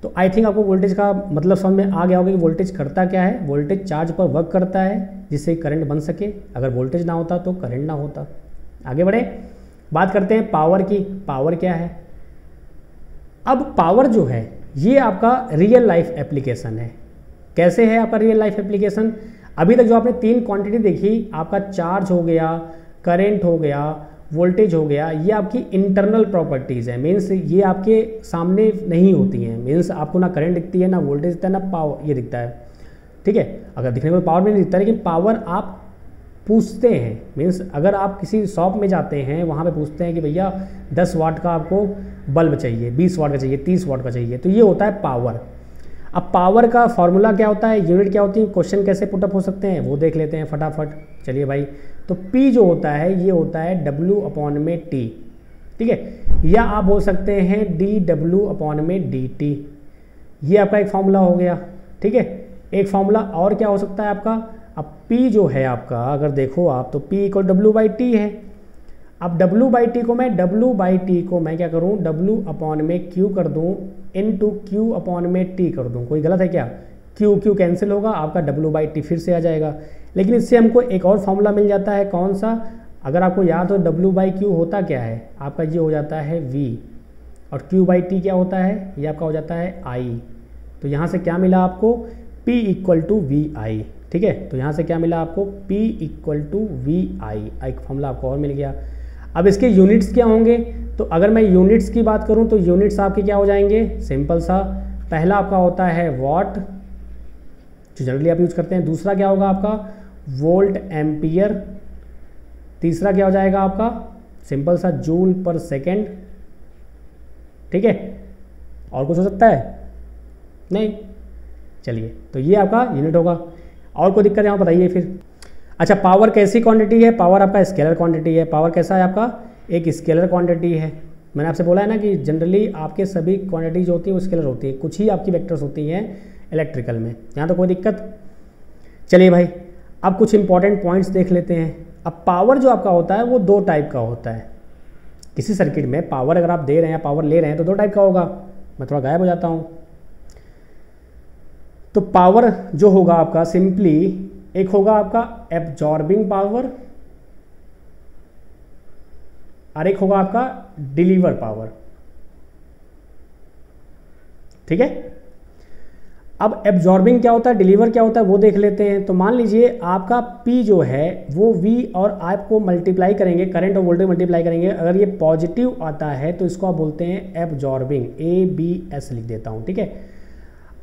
तो आई थिंक आपको वोल्टेज का मतलब समझ में आ गया होगा कि वोल्टेज करता क्या है। वोल्टेज चार्ज पर वर्क करता है जिससे करंट बन सके। अगर वोल्टेज ना होता तो करंट ना होता। आगे बढ़े, बात करते हैं पावर की। पावर क्या है? अब पावर जो है ये आपका रियल लाइफ एप्लीकेशन है। कैसे है आपका रियल लाइफ एप्लीकेशन? अभी तक जो आपने 3 क्वांटिटी देखी, आपका चार्ज हो गया, करंट हो गया, वोल्टेज हो गया, ये आपकी इंटरनल प्रॉपर्टीज़ है। मीन्स ये आपके सामने नहीं होती हैं। मीन्स आपको ना करंट दिखती है, ना वोल्टेज दिखता है, ना पावर ये दिखता है, ठीक है। अगर दिखने को पावर भी नहीं दिखता है, लेकिन पावर आप पूछते हैं। मीन्स अगर आप किसी शॉप में जाते हैं, वहाँ पे पूछते हैं कि भैया 10 वाट का आपको बल्ब चाहिए, 20 वाट का चाहिए, 30 वाट का चाहिए, तो ये होता है पावर। अब पावर का फॉर्मूला क्या होता है, यूनिट क्या होती है, क्वेश्चन कैसे पुटअप हो सकते हैं वो देख लेते हैं फटाफट। चलिए भाई, तो P जो होता है ये होता है W/T, ठीक है, या आप बोल सकते हैं dW/dt। ये आपका एक फॉर्मूला हो गया, ठीक है। एक फॉर्मूला और क्या हो सकता है आपका, अब P जो है आपका, अगर देखो आप तो P = W/T है। अब W/T को मैं क्या करूँ, W/Q कर दूँ, Q/T कर दूँ। कोई गलत है क्या? Q कैंसिल होगा, आपका W/T फिर से आ जाएगा। लेकिन इससे हमको एक और फॉर्मूला मिल जाता है, कौन सा? अगर आपको याद हो W/Q होता क्या है आपका, ये हो जाता है V, और Q/T क्या होता है, ये आपका हो जाता है I। तो यहाँ से क्या मिला आपको, P = VI, ठीक है। तो यहाँ से क्या मिला आपको, P = VI। एक फॉर्मूला आपको और मिल गया। अब इसके यूनिट्स क्या होंगे, तो अगर मैं यूनिट्स की बात करूँ तो यूनिट्स आपके क्या हो जाएंगे, सिंपल सा। पहला आपका होता है वॉट, जो जनरली आप यूज करते हैं। दूसरा क्या होगा आपका, वोल्ट एम्पियर। तीसरा क्या हो जाएगा आपका, सिंपल सा, जूल/सेकेंड, ठीक है। और कुछ हो सकता है? नहीं। चलिए, तो ये आपका यूनिट होगा। और कोई दिक्कत यहाँ बताइए फिर। अच्छा, पावर कैसी क्वांटिटी है? पावर आपका स्केलर क्वांटिटी है। पावर कैसा है आपका, एक स्केलर क्वांटिटी है। मैंने आपसे बोला है ना कि जनरली आपके सभी क्वांटिटी जो होती है वो स्केलर होती है, कुछ ही आपकी वेक्टर्स होती हैं इलेक्ट्रिकल में। यहाँ तो कोई दिक्कत। चलिए भाई, अब कुछ इंपॉर्टेंट पॉइंट्स देख लेते हैं। अब पावर जो आपका होता है वो 2 टाइप का होता है। किसी सर्किट में पावर अगर आप दे रहे हैं, पावर ले रहे हैं, तो 2 टाइप का होगा। मैं थोड़ा गायब हो जाता हूँ। तो पावर जो होगा आपका, सिंपली एक होगा आपका एब्जॉर्बिंग पावर और एक होगा आपका डिलीवर पावर, ठीक है। अब एब्जॉर्बिंग क्या होता है, डिलीवर क्या होता है, वो देख लेते हैं। तो मान लीजिए आपका P जो है वो V और I को मल्टीप्लाई करेंगे, करंट और वोल्टेज मल्टीप्लाई करेंगे। अगर ये पॉजिटिव आता है तो इसको आप बोलते हैं एब्जॉर्बिंग, ABS लिख देता हूँ, ठीक है।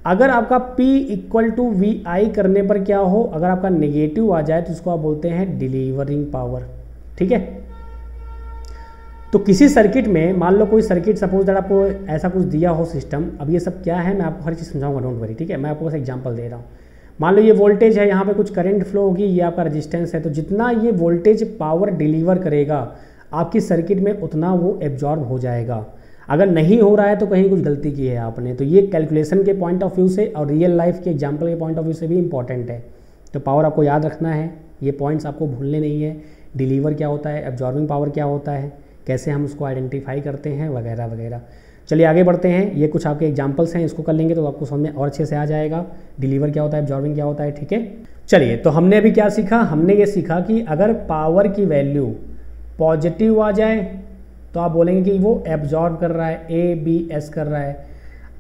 अगर आपका P = VI करने पर क्या हो, अगर आपका नेगेटिव आ जाए तो इसको आप बोलते हैं डिलीवरिंग पावर, ठीक है। तो किसी सर्किट में, मान लो कोई सर्किट, सपोज दैट आपको ऐसा कुछ दिया हो सिस्टम। अब ये सब क्या है मैं आपको हर चीज़ समझाऊंगा, डोंट वरी, ठीक है। मैं आपको बस एग्जांपल दे रहा हूँ। मान लो ये वोल्टेज है, यहाँ पे कुछ करंट फ्लो होगी, ये आपका रेजिस्टेंस है। तो जितना ये वोल्टेज पावर डिलीवर करेगा आपकी सर्किट में, उतना वो एब्जॉर्ब हो जाएगा। अगर नहीं हो रहा है तो कहीं कुछ गलती की है आपने। तो ये कैलकुलेशन के पॉइंट ऑफ व्यू से और रियल लाइफ के एग्जाम्पल के पॉइंट ऑफ व्यू से भी इंपॉर्टेंट है। तो पावर आपको याद रखना है, ये पॉइंट्स आपको भूलने नहीं है। डिलीवर क्या होता है, एब्जॉर्बिंग पावर क्या होता है, कैसे हम उसको आइडेंटिफाई करते हैं, वगैरह वगैरह। चलिए आगे बढ़ते हैं। ये कुछ आपके एग्जाम्पल्स हैं, इसको कर लेंगे तो आपको समझ में और अच्छे से आ जाएगा। डिलीवर क्या होता है, एब्जॉर्बिंग क्या होता है, ठीक है। चलिए, तो हमने अभी क्या सीखा, हमने ये सीखा कि अगर पावर की वैल्यू पॉजिटिव आ जाए तो आप बोलेंगे कि वो एब्जॉर्ब कर रहा है, ABS कर रहा है।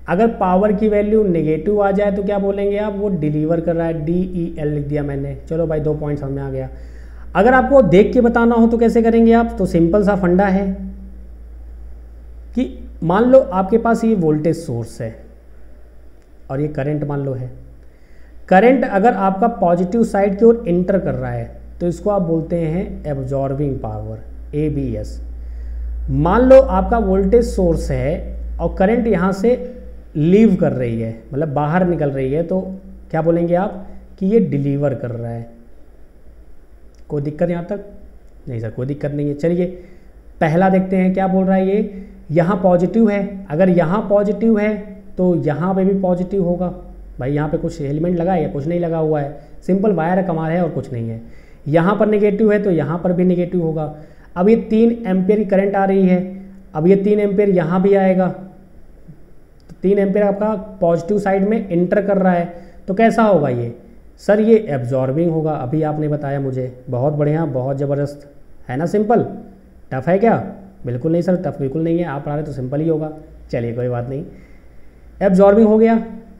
अगर पावर की वैल्यू नेगेटिव आ जाए तो क्या बोलेंगे आप, वो डिलीवर कर रहा है, DEL लिख दिया मैंने। चलो भाई, 2 पॉइंट समझ में आ गया। अगर आपको देख के बताना हो तो कैसे करेंगे आप, तो सिंपल सा फंडा है कि मान लो आपके पास ये वोल्टेज सोर्स है और ये करंट मान लो है। करंट अगर आपका पॉजिटिव साइड की ओर एंटर कर रहा है तो इसको आप बोलते हैं एब्जॉर्बिंग पावर, ABS। मान लो आपका वोल्टेज सोर्स है और करंट यहाँ से लीव कर रही है, मतलब बाहर निकल रही है, तो क्या बोलेंगे आप कि ये डिलीवर कर रहा है। कोई दिक्कत यहाँ तक? नहीं सर, कोई दिक्कत नहीं है। चलिए पहला देखते हैं क्या बोल रहा है ये। यहाँ पॉजिटिव है, अगर यहाँ पॉजिटिव है तो यहाँ पे भी पॉजिटिव होगा, भाई यहाँ पे कुछ एलिमेंट लगा है या कुछ नहीं लगा हुआ है, सिंपल वायर कमाल है और कुछ नहीं है। यहाँ पर नेगेटिव है तो यहाँ पर भी नेगेटिव होगा। अब ये 3 एम्पियर की करंट आ रही है, अब ये 3 एम्पियर यहाँ भी आएगा, तो 3 एम्पियर आपका पॉजिटिव साइड में इंटर कर रहा है, तो कैसा होगा ये? सर ये एब्जॉर्बिंग होगा। अभी आपने बताया मुझे, बहुत बढ़िया, बहुत ज़बरदस्त, है ना सिंपल? टफ है क्या? बिल्कुल नहीं सर, टफ बिल्कुल नहीं है, आप पढ़ा रहे तो सिंपल ही होगा। चलिए कोई बात नहीं, एब्जॉर्बिंग हो गया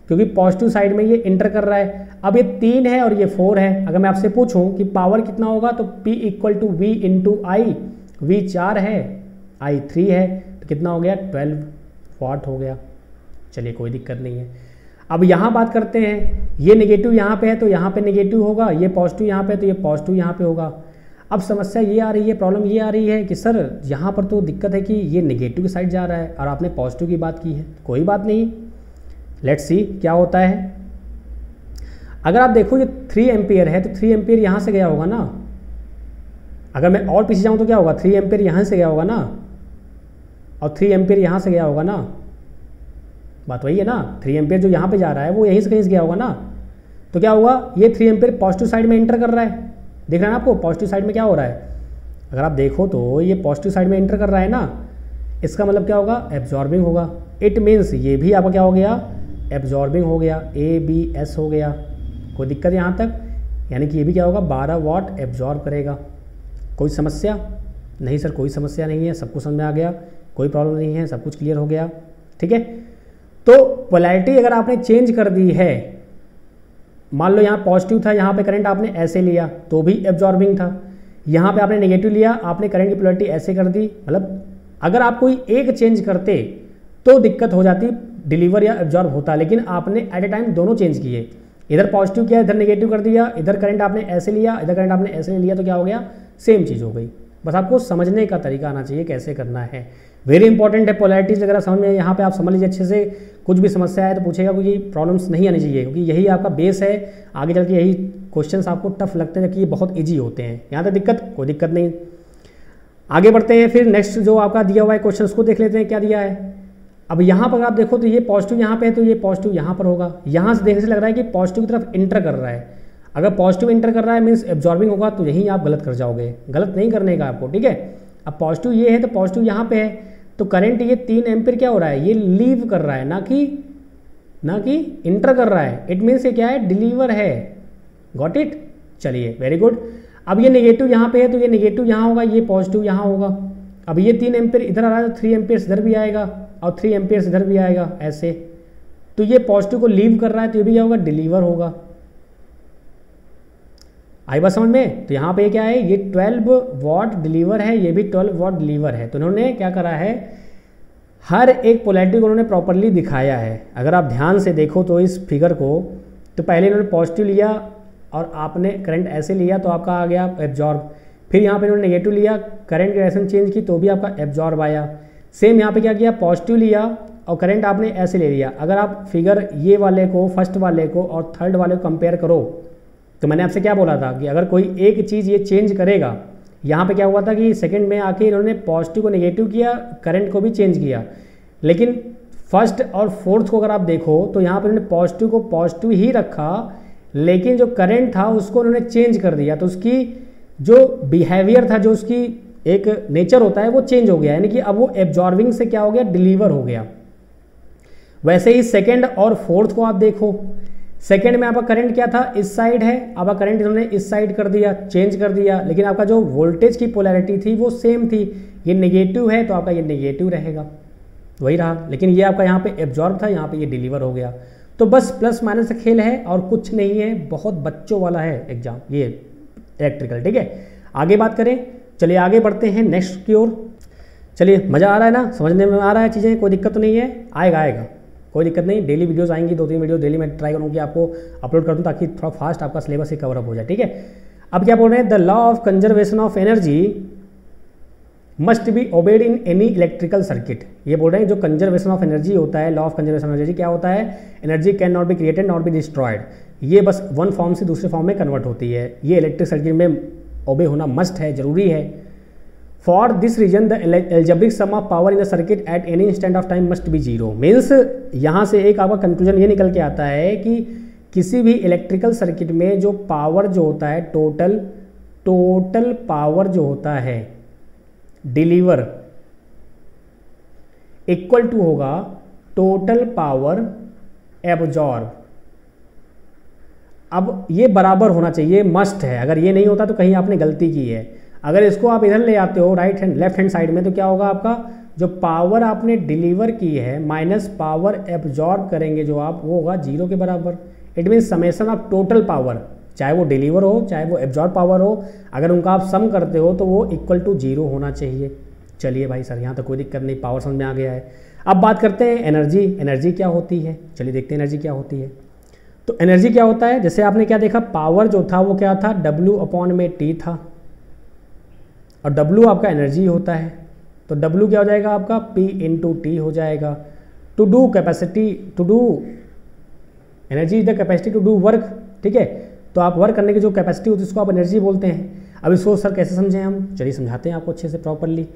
क्योंकि पॉजिटिव साइड में ये इंटर कर रहा है। अब ये 3 है और ये 4 है। अगर मैं आपसे पूछूं कि पावर कितना होगा तो P = V × I, V 4 है, I 3 है, तो कितना हो गया? 12 वाट हो गया। चलिए कोई दिक्कत नहीं है। अब यहाँ बात करते हैं, ये नेगेटिव यहाँ पे है तो यहाँ पे नेगेटिव होगा, ये पॉजिटिव यहाँ पे है तो ये पॉजिटिव यहाँ पे होगा। अब समस्या ये आ रही है, प्रॉब्लम ये आ रही है कि सर यहाँ पर तो दिक्कत है कि ये नेगेटिव की साइड जा रहा है और आपने पॉजिटिव की बात की है। कोई बात नहीं, लेट्स सी क्या होता है। अगर आप देखो ये 3 एम्पियर है तो 3 एम्पियर यहाँ से गया होगा ना। अगर मैं और पीछे जाऊँ तो क्या होगा? 3 एम्पियर यहाँ से गया होगा ना, और 3 एम्पियर यहाँ से गया होगा ना। बात वही है ना, 3 एम्पियर जो यहाँ पे जा रहा है वो यहीं से कहीं से गया होगा ना। तो क्या होगा? ये 3 एम्पियर पॉजिटिव साइड में एंटर कर रहा है, देख रहे हैं आपको पॉजिटिव साइड में क्या हो रहा है? अगर आप देखो तो ये पॉजिटिव साइड में एंटर कर रहा है ना, इसका मतलब क्या होगा? एब्जॉर्बिंग होगा। इट मीन्स ये भी आपका क्या हो गया? एब्जॉर्बिंग हो गया, ABS हो गया। कोई दिक्कत यहाँ तक? यानी कि ये भी क्या होगा? 12 वाट एब्जॉर्ब करेगा। कोई समस्या नहीं सर? कोई समस्या नहीं है, सब कुछ समझ में आ गया, कोई प्रॉब्लम नहीं है, सब कुछ क्लियर हो गया, ठीक है। तो पोलैरिटी अगर आपने चेंज कर दी है, मान लो यहाँ पॉजिटिव था, यहाँ पे करंट आपने ऐसे लिया तो भी एब्जॉर्बिंग था, यहाँ पे आपने नेगेटिव लिया, आपने करंट की पोलैरिटी ऐसे कर दी, मतलब अगर आप कोई एक चेंज करते तो दिक्कत हो जाती, डिलीवर या एब्जॉर्ब होता, लेकिन आपने एट ए टाइम दोनों चेंज किए, इधर पॉजिटिव किया, इधर नेगेटिव कर दिया, इधर करंट आपने ऐसे लिया, इधर करंट आपने ऐसे लिया, तो क्या हो गया? सेम चीज़ हो गई। बस आपको समझने का तरीका आना चाहिए कैसे करना है, वेरी इंपॉर्टेंट है। पोलैरिटीज वगैरह समझ में, यहाँ पे आप समझ लीजिए अच्छे से, कुछ भी समस्या है तो पूछेगा, क्योंकि प्रॉब्लम्स नहीं आनी चाहिए, क्योंकि यही आपका बेस है। आगे चल के यही क्वेश्चंस आपको टफ लगते हैं जबकि ये बहुत ईजी होते हैं। यहाँ तक दिक्कत? कोई दिक्कत नहीं। आगे बढ़ते हैं, फिर नेक्स्ट जो आपका दिया हुआ है क्वेश्चन उसको देख लेते हैं क्या दिया है। अब यहाँ पर आप देखो तो ये पॉजिटिव यहाँ पे है तो ये पॉजिटिव यहाँ पर होगा। यहाँ से देखने से लग रहा है कि पॉजिटिव की तरफ इंटर कर रहा है। अगर पॉजिटिव इंटर कर रहा है मीन्स एब्जॉर्बिंग होगा, तो यहीं आप गलत कर जाओगे। गलत नहीं करने का आपको, ठीक है। अब पॉजिटिव ये है तो पॉजिटिव यहाँ पे है, तो करंट ये 3 एम्पीयर क्या हो रहा है? ये लीव कर रहा है, ना कि इंटर कर रहा है। इट मीन्स ये क्या है? डिलीवर है। Got it? चलिए वेरी गुड। अब ये नेगेटिव यहाँ पे है तो ये नेगेटिव यहाँ होगा, ये पॉजिटिव यहाँ होगा। अब ये 3 एम्पीयर इधर आ रहा है तो 3 एम्पीयर इधर भी आएगा और 3 एम्पीयर इधर भी आएगा, ऐसे। तो ये पॉजिटिव को लीव कर रहा है तो ये भी क्या होगा? डिलीवर होगा। आई बात समझ में? तो यहाँ पे क्या है? ये 12 वाट डिलीवर है, ये भी 12 वाट डिलीवर है। तो उन्होंने क्या करा है? हर एक पोलैरिटी को उन्होंने प्रॉपरली दिखाया है। अगर आप ध्यान से देखो तो इस फिगर को, तो पहले इन्होंने पॉजिटिव लिया और आपने करंट ऐसे लिया तो आपका आ गया एब्जॉर्ब। फिर यहाँ पे इन्होंने नेगेटिव लिया, करंट की डायरेक्शन चेंज की तो भी आपका एब्जॉर्ब आया। सेम यहाँ पे क्या किया? पॉजिटिव लिया और करंट आपने ऐसे ले लिया। अगर आप फिगर ये वाले को, फर्स्ट वाले को और थर्ड वाले को कंपेयर करो, तो मैंने आपसे क्या बोला था कि अगर कोई एक चीज़ ये चेंज करेगा, यहाँ पे क्या हुआ था कि सेकंड में आके इन्होंने पॉजिटिव को नेगेटिव किया, करंट को भी चेंज किया। लेकिन फर्स्ट और फोर्थ को अगर आप देखो तो यहाँ पर इन्होंने पॉजिटिव को पॉजिटिव ही रखा, लेकिन जो करंट था उसको उन्होंने चेंज कर दिया। तो उसकी जो बिहेवियर था, जो उसकी एक नेचर होता है, वो चेंज हो गया, यानी कि अब वो एब्जॉर्बिंग से क्या हो गया? डिलीवर हो गया। वैसे ही सेकंड और फोर्थ को आप देखो, सेकंड में आपका करंट क्या था? इस साइड है, आपका करंट इन्होंने इस साइड कर दिया, चेंज कर दिया, लेकिन आपका जो वोल्टेज की पोलैरिटी थी वो सेम थी। ये नेगेटिव है तो आपका ये नेगेटिव रहेगा, वही रहा। लेकिन ये आपका यहाँ पे एब्जॉर्ब था, यहाँ पे ये डिलीवर हो गया। तो बस प्लस माइनस का खेल है और कुछ नहीं है, बहुत बच्चों वाला है एग्जाम ये इलेक्ट्रिकल, ठीक है। आगे बात करें, चलिए आगे बढ़ते हैं नेक्स्ट की ओर। चलिए, मज़ा आ रहा है ना? समझने में आ रहा है चीज़ें? कोई दिक्कत तो नहीं है? आएगा, कोई दिक्कत नहीं। डेली वीडियोस आएंगी, 2-3 वीडियो डेली मैं ट्राई करूँगी आपको अपलोड कर दूँ, ताकि थोड़ा फास्ट आपका सिलेबस ही कवर अप हो जाए, ठीक है। अब क्या बोल रहे हैं? The law of conservation of energy must be obeyed in any electrical circuit. ये बोल रहे हैं जो कंजर्वेशन ऑफ एनर्जी होता है, law of conservation of energy क्या होता है? Energy can not be created not be destroyed. ये बस वन फॉर्म से दूसरे फॉर्म में कन्वर्ट होती है। ये इलेक्ट्रिक सर्किट में ओबे होना मस्ट है, जरूरी है। For this reason the algebraic sum of power in the circuit at any instant of time must be zero. Means यहाँ से एक आपका कंक्लूजन ये निकल के आता है कि किसी भी इलेक्ट्रिकल सर्किट में जो पावर जो होता है टोटल पावर जो होता है डिलीवर इक्वल टू होगा टोटल पावर एब्जॉर्ब। अब ये बराबर होना चाहिए, मस्ट है। अगर ये नहीं होता तो कहीं आपने गलती की है। अगर इसको आप इधर ले आते हो लेफ्ट हैंड साइड में, तो क्या होगा आपका जो पावर आपने डिलीवर की है माइनस पावर एब्जॉर्ब करेंगे जो आप, वो होगा जीरो के बराबर। It means summation of total power, चाहे वो डिलीवर हो चाहे वो एब्जॉर्ब पावर हो, अगर उनका आप सम करते हो तो वो इक्वल टू जीरो होना चाहिए। चलिए भाई सर, यहाँ तो कोई दिक्कत नहीं, पावर समझ में आ गया है। अब बात करते हैं एनर्जी। एनर्जी क्या होती है, चलिए देखते हैं एनर्जी क्या होती है। तो एनर्जी क्या होता है, जैसे आपने क्या देखा, पावर जो था वो क्या था, W/T था, और W आपका एनर्जी होता है। तो W क्या हो जाएगा आपका, P/T हो जाएगा। To do capacity, to do energy is the capacity to do work. ठीक है, तो आप वर्क करने की जो कैपेसिटी होती है उसको आप एनर्जी बोलते हैं। अब इसको सर कैसे समझें हम, चलिए समझाते हैं आपको अच्छे से प्रॉपरली।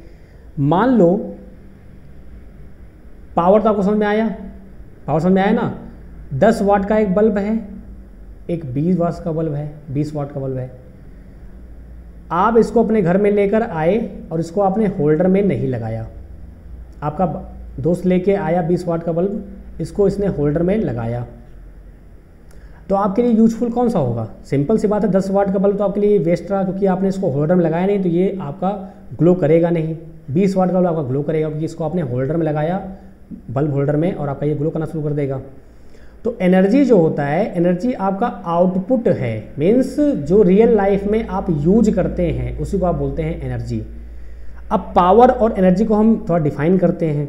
मान लो पावर तो आपको समझ में आया, पावर समझ में आया ना। 10 वाट का एक बल्ब है, एक 20 वाट का बल्ब है, 20 वाट का बल्ब है। आप इसको अपने घर में लेकर आए और इसको आपने होल्डर में नहीं लगाया। आपका दोस्त लेके आया 20 वाट का बल्ब, इसको इसने होल्डर में लगाया, तो आपके लिए यूजफुल कौन सा होगा? सिंपल सी बात है, 10 वाट का बल्ब तो आपके लिए वेस्ट रहा, क्योंकि आपने इसको होल्डर में लगाया नहीं, तो ये आपका ग्लो करेगा नहीं। 20 वाट का बल्ब आपका ग्लो करेगा, क्योंकि इसको आपने होल्डर में लगाया, बल्ब होल्डर में, और आपका ये ग्लो करना शुरू कर देगा। तो एनर्जी जो होता है, एनर्जी आपका आउटपुट है, मीन्स जो रियल लाइफ में आप यूज करते हैं उसी को आप बोलते हैं एनर्जी। अब पावर और एनर्जी को हम थोड़ा डिफाइन करते हैं,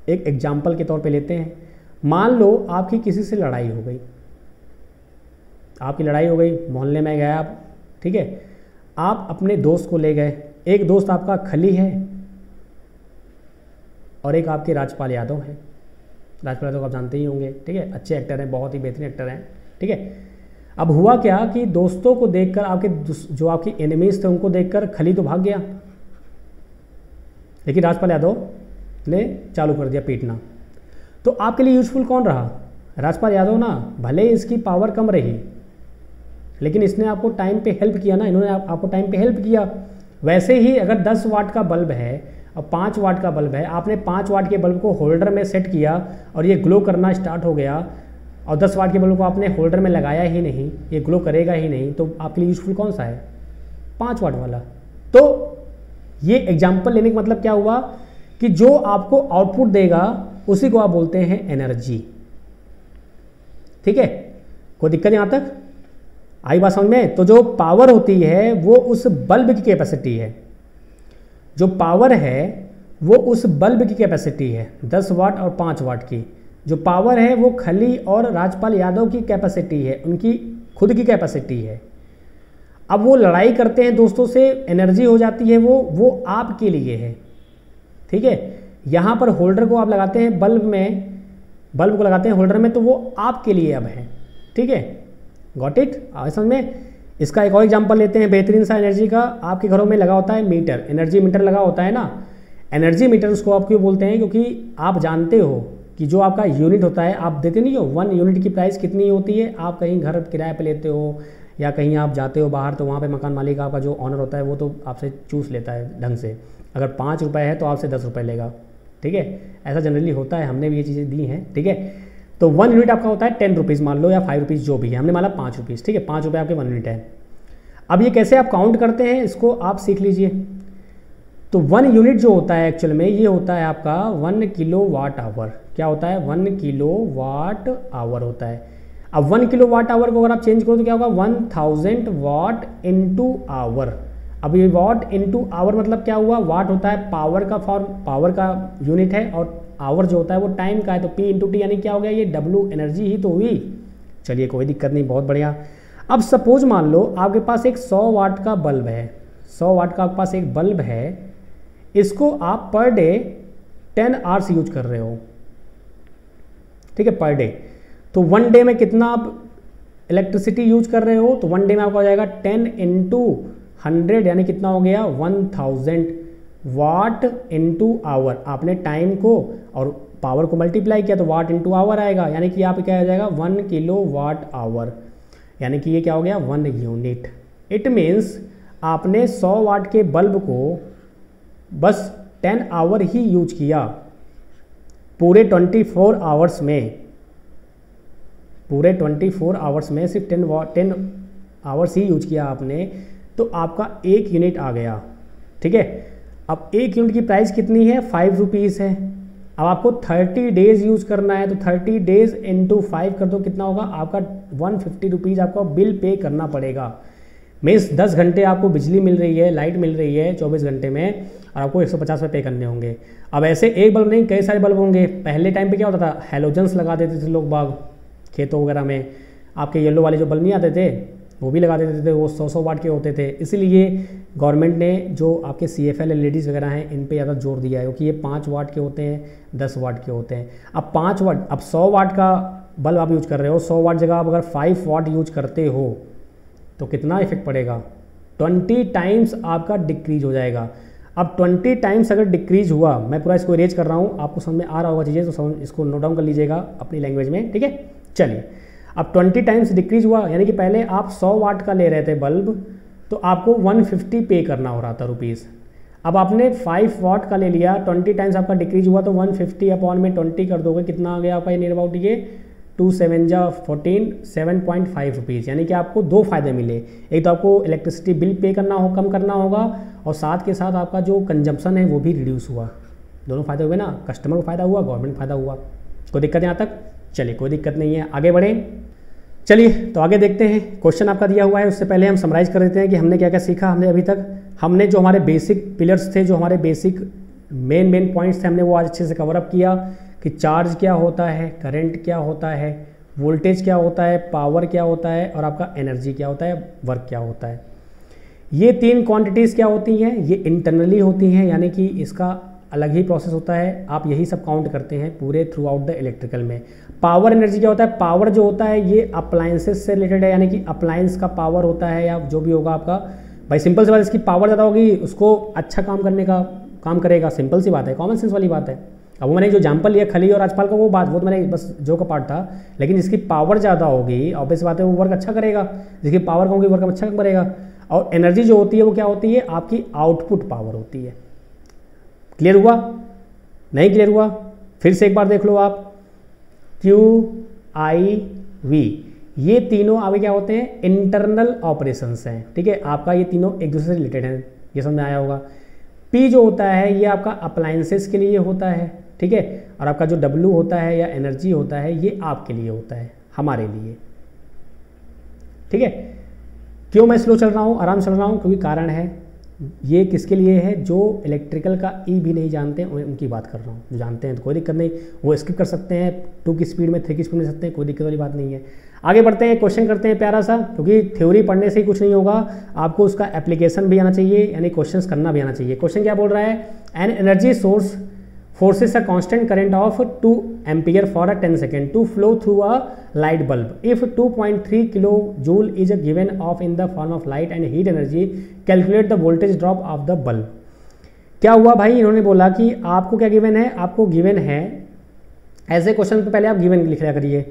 एक एग्जाम्पल के तौर पे लेते हैं। मान लो आपकी किसी से लड़ाई हो गई, आपकी लड़ाई हो गई, मोहल्ले में गए आप, ठीक है, आप अपने दोस्त को ले गए। एक दोस्त आपका खली है और एक आपके राजपाल यादव है। राजपाल यादव को आप जानते ही होंगे, ठीक है, अच्छे एक्टर हैं, बहुत ही बेहतरीन एक्टर हैं, ठीक है। अब हुआ क्या कि दोस्तों को देखकर आपके जो आपके एनिमीज थे उनको देखकर खली तो भाग गया, लेकिन राजपाल यादव ने चालू कर दिया पीटना। तो आपके लिए यूजफुल कौन रहा? राजपाल यादव ना, भले इसकी पावर कम रही लेकिन इसने आपको टाइम पे हेल्प किया ना, इन्होंने आपको टाइम पे हेल्प किया। वैसे ही अगर 10 वाट का बल्ब है और 5 वाट का बल्ब है, आपने 5 वाट के बल्ब को होल्डर में सेट किया और ये ग्लो करना स्टार्ट हो गया, और 10 वाट के बल्ब को आपने होल्डर में लगाया ही नहीं, ये ग्लो करेगा ही नहीं, तो आपके लिए यूजफुल कौन सा है? 5 वाट वाला। तो ये एग्जाम्पल लेने का मतलब क्या हुआ कि जो आपको आउटपुट देगा उसी को आप बोलते हैं एनर्जी। ठीक है, कोई दिक्कत यहां तक आई बात समझ में? तो जो पावर होती है वो उस बल्ब की कैपेसिटी है, जो पावर है वो उस बल्ब की कैपेसिटी है, 10 वाट और 5 वाट की। जो पावर है वो खली और राजपाल यादव की कैपेसिटी है, उनकी खुद की कैपेसिटी है। अब वो लड़ाई करते हैं दोस्तों से, एनर्जी हो जाती है, वो आपके लिए है। ठीक है, यहाँ पर होल्डर को आप लगाते हैं बल्ब में, बल्ब को लगाते हैं होल्डर में, तो वो आपके लिए अब है। ठीक है, गॉट इट? समझ में? इसका एक और एग्जांपल लेते हैं बेहतरीन सा एनर्जी का। आपके घरों में लगा होता है मीटर, एनर्जी मीटर लगा होता है ना। एनर्जी मीटर उसको आप क्यों बोलते हैं? क्योंकि आप जानते हो कि जो आपका यूनिट होता है, आप देते नहीं हो 1 यूनिट की प्राइस कितनी होती है। आप कहीं घर किराए पे लेते हो या कहीं आप जाते हो बाहर, तो वहाँ पे मकान मालिक आपका जो ऑनर होता है वो तो आपसे चूस लेता है ढंग से। अगर 5 रुपये है तो आपसे 10 रुपये लेगा। ठीक है, ऐसा जनरली होता है, हमने भी ये चीज़ें दी हैं। ठीक है, तो 1 यूनिट आपका होता है 10 रुपीज़ मान लो, या 5 रुपीज़ जो भी है, हमने माना 5 रुपीज़। ठीक है, 5 रुपये आपके 1 यूनिट है। अब ये कैसे आप काउंट करते हैं इसको आप सीख लीजिए। तो 1 यूनिट जो होता है एक्चुअल में ये होता है आपका 1 किलोवाट आवर। क्या होता है? 1 किलोवाट आवर होता है। अब 1 किलोवाट आवर को अगर आप चेंज करो तो क्या होगा? 1000 वाट इंटू आवर। अब ये वाट इंटू आवर मतलब क्या हुआ? वाट होता है पावर का फॉर्म, पावर का यूनिट है, और आवर जो होता है वो टाइम का है। तो P इंटू टी यानी क्या हो गया? ये W एनर्जी ही तो हुई। चलिए कोई दिक्कत नहीं, बहुत बढ़िया। अब सपोज मान लो आपके पास एक 100 वाट का बल्ब है, 100 वाट का आपके पास एक बल्ब है, इसको आप पर डे 10 आवर्स यूज कर रहे हो। ठीक है, पर डे। तो 1 डे में कितना आप इलेक्ट्रिसिटी यूज कर रहे हो? तो 1 डे में आपका हो जाएगा 10 इंटू 100 यानी कितना हो गया 1000 वाट इंटू आवर। आपने टाइम को और पावर को मल्टीप्लाई किया तो वाट इंटू आवर आएगा, यानी कि यहाँ पे क्या आ जाएगा 1 किलो वाट आवर, यानी कि ये क्या हो गया 1 यूनिट। इट मीन्स आपने 100 वाट के बल्ब को बस 10 आवर ही यूज किया पूरे 24 आवर्स में, पूरे 24 आवर्स में सिर्फ 10 आवर्स ही यूज किया आपने, तो आपका 1 यूनिट आ गया। ठीक है, अब 1 यूनिट की प्राइस कितनी है 5 रुपीज़ है। अब आपको 30 डेज यूज़ करना है तो 30 डेज इंटू 5 कर दो, कितना होगा आपका 150 रुपीज़ आपको बिल पे करना पड़ेगा। मीन्स 10 घंटे आपको बिजली मिल रही है, लाइट मिल रही है 24 घंटे में, और आपको 150 रुपये पे करने होंगे। अब ऐसे एक बल्ब नहीं, कई सारे बल्ब होंगे। पहले टाइम पे क्या होता था, हेलोजन्स लगा देते थे लोग बाग खेतों वगैरह में, आपके येलो वाले जो बल्ब नहीं आते थे वो भी लगा देते थे, वो 100 वाट के होते थे। इसीलिए गवर्नमेंट ने जो आपके CFL लेडीज़ वगैरह हैं इन पे ज़्यादा जोर दिया है, क्योंकि ये 5 वाट के होते हैं, 10 वाट के होते हैं। अब 5 वाट, अब 100 वाट का बल्ब आप यूज कर रहे हो, 100 वाट जगह आप अगर 5 वाट यूज करते हो तो कितना इफेक्ट पड़ेगा, 20 टाइम्स आपका डिक्रीज हो जाएगा। अब 20 टाइम्स अगर डिक्रीज हुआ, मैं पूरा इसको इरेज कर रहा हूँ, आपको समझ में आ रहा होगा चीज़ें, तो इसको नोट डाउन कर लीजिएगा अपनी लैंग्वेज में। ठीक है, चलिए अब 20 टाइम्स डिक्रीज हुआ, यानी कि पहले आप 100 वाट का ले रहे थे बल्ब तो आपको 150 पे करना हो रहा था रुपीज़। अब आपने 5 वाट का ले लिया, 20 टाइम्स आपका डिक्रीज हुआ तो 150 अपॉन में 20 कर दोगे, कितना आ गया आपका नियर अबाउट ये 2 7 जा 14 7.5 रुपीज़। यानी कि आपको 2 फायदे मिले, एक तो आपको इलेक्ट्रिसिटी बिल पे करना हो, कम करना होगा, और साथ के साथ आपका जो कंजम्पशन है वो भी रिड्यूस हुआ। दोनों फायदे हुए ना, कस्टमर को फायदा हुआ, गवर्नमेंट फायदा हुआ। कोई दिक्कत यहाँ तक? चलिए कोई दिक्कत नहीं है, आगे बढ़ें। चलिए तो आगे देखते हैं, क्वेश्चन आपका दिया हुआ है, उससे पहले हम समराइज कर देते हैं कि हमने क्या क्या सीखा। हमने अभी तक हमने जो हमारे बेसिक पिलर्स थे, जो हमारे बेसिक मेन पॉइंट्स थे, हमने वो आज अच्छे से कवर अप किया कि चार्ज क्या होता है, करंट क्या होता है, वोल्टेज क्या होता है, पावर क्या होता है, और आपका एनर्जी क्या होता है, वर्क क्या होता है। ये 3 क्वांटिटीज़ क्या होती हैं, ये इंटरनली होती हैं, यानी कि इसका अलग ही प्रोसेस होता है, आप यही सब काउंट करते हैं पूरे थ्रू आउट द इलेक्ट्रिकल में। पावर एनर्जी क्या होता है, पावर जो होता है ये अप्लायंसेस से रिलेटेड है, यानी कि अप्लायंस का पावर होता है, या जो भी होगा आपका, भाई सिंपल सी बात, इसकी पावर ज़्यादा होगी उसको अच्छा काम करने का काम करेगा, सिंपल सी बात है, कॉमन सेंस वाली बात है। अब वो मैंने जो एग्जाम्पल लिया खली और राजपाल का, वो बात वो तो मैंने बस जो का पार्ट था, लेकिन जिसकी पावर ज़्यादा होगी ऑब्वियस बात है वो वर्क अच्छा करेगा, जिसकी पावर कम होगी वर्क अच्छा करेगा। और एनर्जी जो होती है वो क्या होती है, आपकी आउटपुट पावर होती है। क्लियर हुआ? नहीं क्लियर हुआ? फिर से एक बार देख लो आप, Q I V, ये तीनों आगे क्या होते हैं, इंटरनल ऑपरेशंस हैं। ठीक है, आपका ये तीनों एक दूसरे से रिलेटेड हैं, ये समझ में आया होगा। P जो होता है ये आपका अप्लायंसेस के लिए होता है, ठीक है, और आपका जो W होता है या एनर्जी होता है ये आपके लिए होता है, हमारे लिए। ठीक है, क्यों मैं स्लो चल रहा हूँ, आराम चल रहा हूँ, क्योंकि कारण है, ये किसके लिए है, जो इलेक्ट्रिकल का ई भी नहीं जानते हैं उनकी बात कर रहा हूँ। जो जानते हैं तो कोई दिक्कत नहीं, वो स्किप कर सकते हैं, 2 की स्पीड में 3 की स्पीड में सकते हैं, कोई दिक्कत वाली बात नहीं है। आगे बढ़ते हैं, क्वेश्चन करते हैं प्यारा सा, क्योंकि थ्योरी पढ़ने से ही कुछ नहीं होगा, आपको उसका एप्लीकेशन भी आना चाहिए, यानी क्वेश्चन करना भी आना चाहिए। क्वेश्चन क्या बोल रहा है, an energy source forces a constant current of 2 ampere for a 10 second to flow through a light bulb. If 2.3 kilojoule is given off in the form of light and heat energy, calculate the voltage drop of the bulb. क्या हुआ भाई, इन्होंने बोला कि आपको क्या given है, आपको गिवन है, ऐसे क्वेश्चन पे पहले आप गिवन लिख लिया करिए,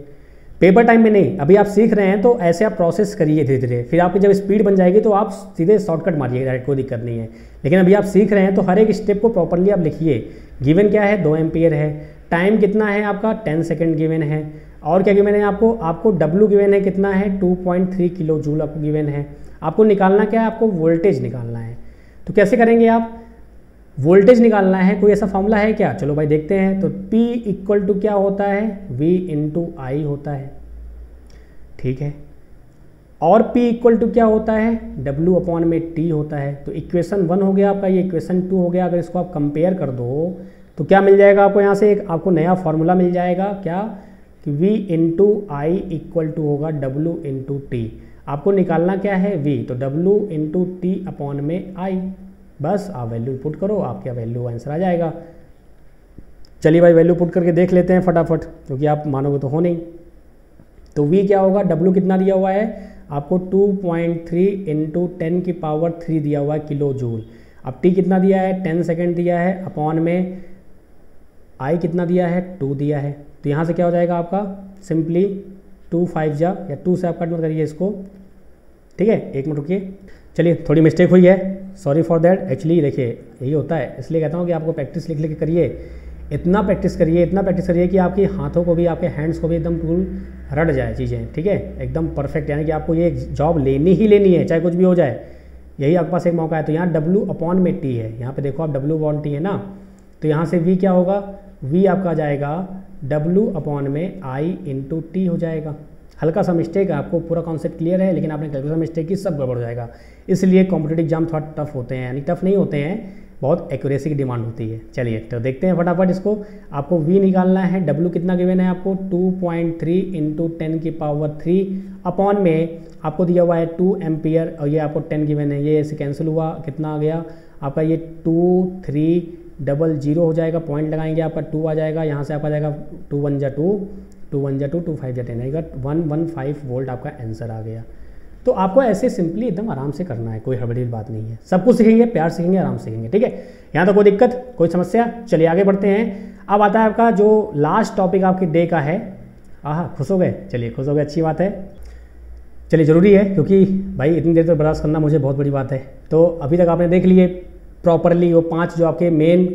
पेपर टाइम में नहीं। अभी आप सीख रहे हैं तो ऐसे आप प्रोसेस करिए धीरे धीरे, फिर आपकी जब स्पीड बन जाएगी तो आप सीधे शॉर्टकट मारिए डायरेक्ट, कोई दिक्कत नहीं है। लेकिन अभी आप सीख रहे हैं तो हर एक स्टेप को प्रॉपरली आप लिखिए। गिवन क्या है, 2 एम्पियर है, टाइम कितना है आपका 10 सेकेंड गिवन है, और क्या गिवन है आपको W गिवन है कितना है 2.3 किलो जूल आपको गिवन है। आपको निकालना क्या है, आपको वोल्टेज निकालना है। तो कैसे करेंगे आप, वोल्टेज निकालना है, कोई ऐसा फॉर्मूला है क्या, चलो भाई देखते हैं। तो P इक्वल टू क्या होता है, V इंटू आई होता है, ठीक है, और P इक्वल टू क्या होता है, W अपॉन में T होता है। तो इक्वेशन 1 हो गया आपका, ये इक्वेशन 2 हो गया। अगर इसको आप कंपेयर कर दो तो क्या मिल जाएगा आपको, यहाँ से एक आपको नया फॉर्मूला मिल जाएगा, क्या कि V into I equal to होगा W इंटू टी। आपको निकालना क्या है, V, तो W इंटू टी अपॉन में आई। बस आप वैल्यू पुट करो, आपका वैल्यू आंसर आ जाएगा। चलिए भाई वैल्यू पुट करके देख लेते हैं फटाफट, क्योंकि आप मानोगे तो हो नहीं। तो V क्या होगा, W कितना दिया हुआ है आपको 2.3 इंटू 10⁻³ दिया हुआ है किलो जूल। अब टी कितना दिया है 10 सेकेंड दिया है, अपॉन में आई कितना दिया है 2 दिया है। तो यहाँ से क्या हो जाएगा आपका सिंपली 2 5 जा या 2 से आप कट मत करिए इसको, ठीक है। एक मिनट रुकिए, चलिए थोड़ी मिस्टेक हुई है, सॉरी फॉर दैट। एक्चुअली देखिए यही होता है, इसलिए कहता हूँ कि आपको प्रैक्टिस लिख लिख करिए, इतना प्रैक्टिस करिए कि आपकी हाथों को भी, आपके हैंड्स को भी एकदम पूरी रट जाए चीज़ें, ठीक है, एकदम परफेक्ट। यानी कि आपको ये जॉब लेनी ही लेनी है, चाहे कुछ भी हो जाए, यही आपके पास एक मौका है। तो यहाँ W अपॉन में T है, यहाँ पे देखो आप W अपॉन T है ना, तो यहाँ से V क्या होगा, V आपका आ जाएगा W अपॉन में I इंटू T हो जाएगा। हल्का सा मिस्टेक है, आपको पूरा कॉन्सेप्ट क्लियर है, लेकिन आपने कैलकुलेशन मिस्टेक की, सब गड़बड़ हो जाएगा। इसलिए कॉम्पिटिटिव एग्जाम थोड़ा टफ होते हैं, यानी टफ नहीं होते हैं, बहुत एक्यूरेसी की डिमांड होती है। चलिए तो देखते हैं फटाफट इसको। आपको V निकालना है, W कितना गिवन है आपको 2.3 इंटू 10⁻³ अपॉन में आपको दिया हुआ है 2 एम्पियर, और ये आपको 10 गिवन है, ये ऐसे कैंसिल हुआ, कितना आ गया आपका ये 2300 हो जाएगा, पॉइंट लगाएंगे आपका 2 आ जाएगा, यहाँ से आपका जाएगा 2 1 जा 2, 2 1 जा 2, 2 5 जा 10 आएगा, 115 वोल्ट आपका आंसर आ गया। तो आपको ऐसे सिंपली एकदम आराम से करना है, कोई हड़बड़ी बात नहीं है, सब कुछ सीखेंगे, प्यार सीखेंगे, आराम से सीखेंगे, ठीक है। यहाँ तो कोई दिक्कत, कोई समस्या, चलिए आगे बढ़ते हैं। अब आता है आपका जो लास्ट टॉपिक आपके डे का है। खुश हो गए, चलिए खुश हो गए, अच्छी बात है। चलिए ज़रूरी है, क्योंकि भाई इतनी देर तक बर्दाश्त करना मुझे बहुत बड़ी बात है। तो अभी तक आपने देख लिए प्रॉपरली वो 5 जो आपके मेन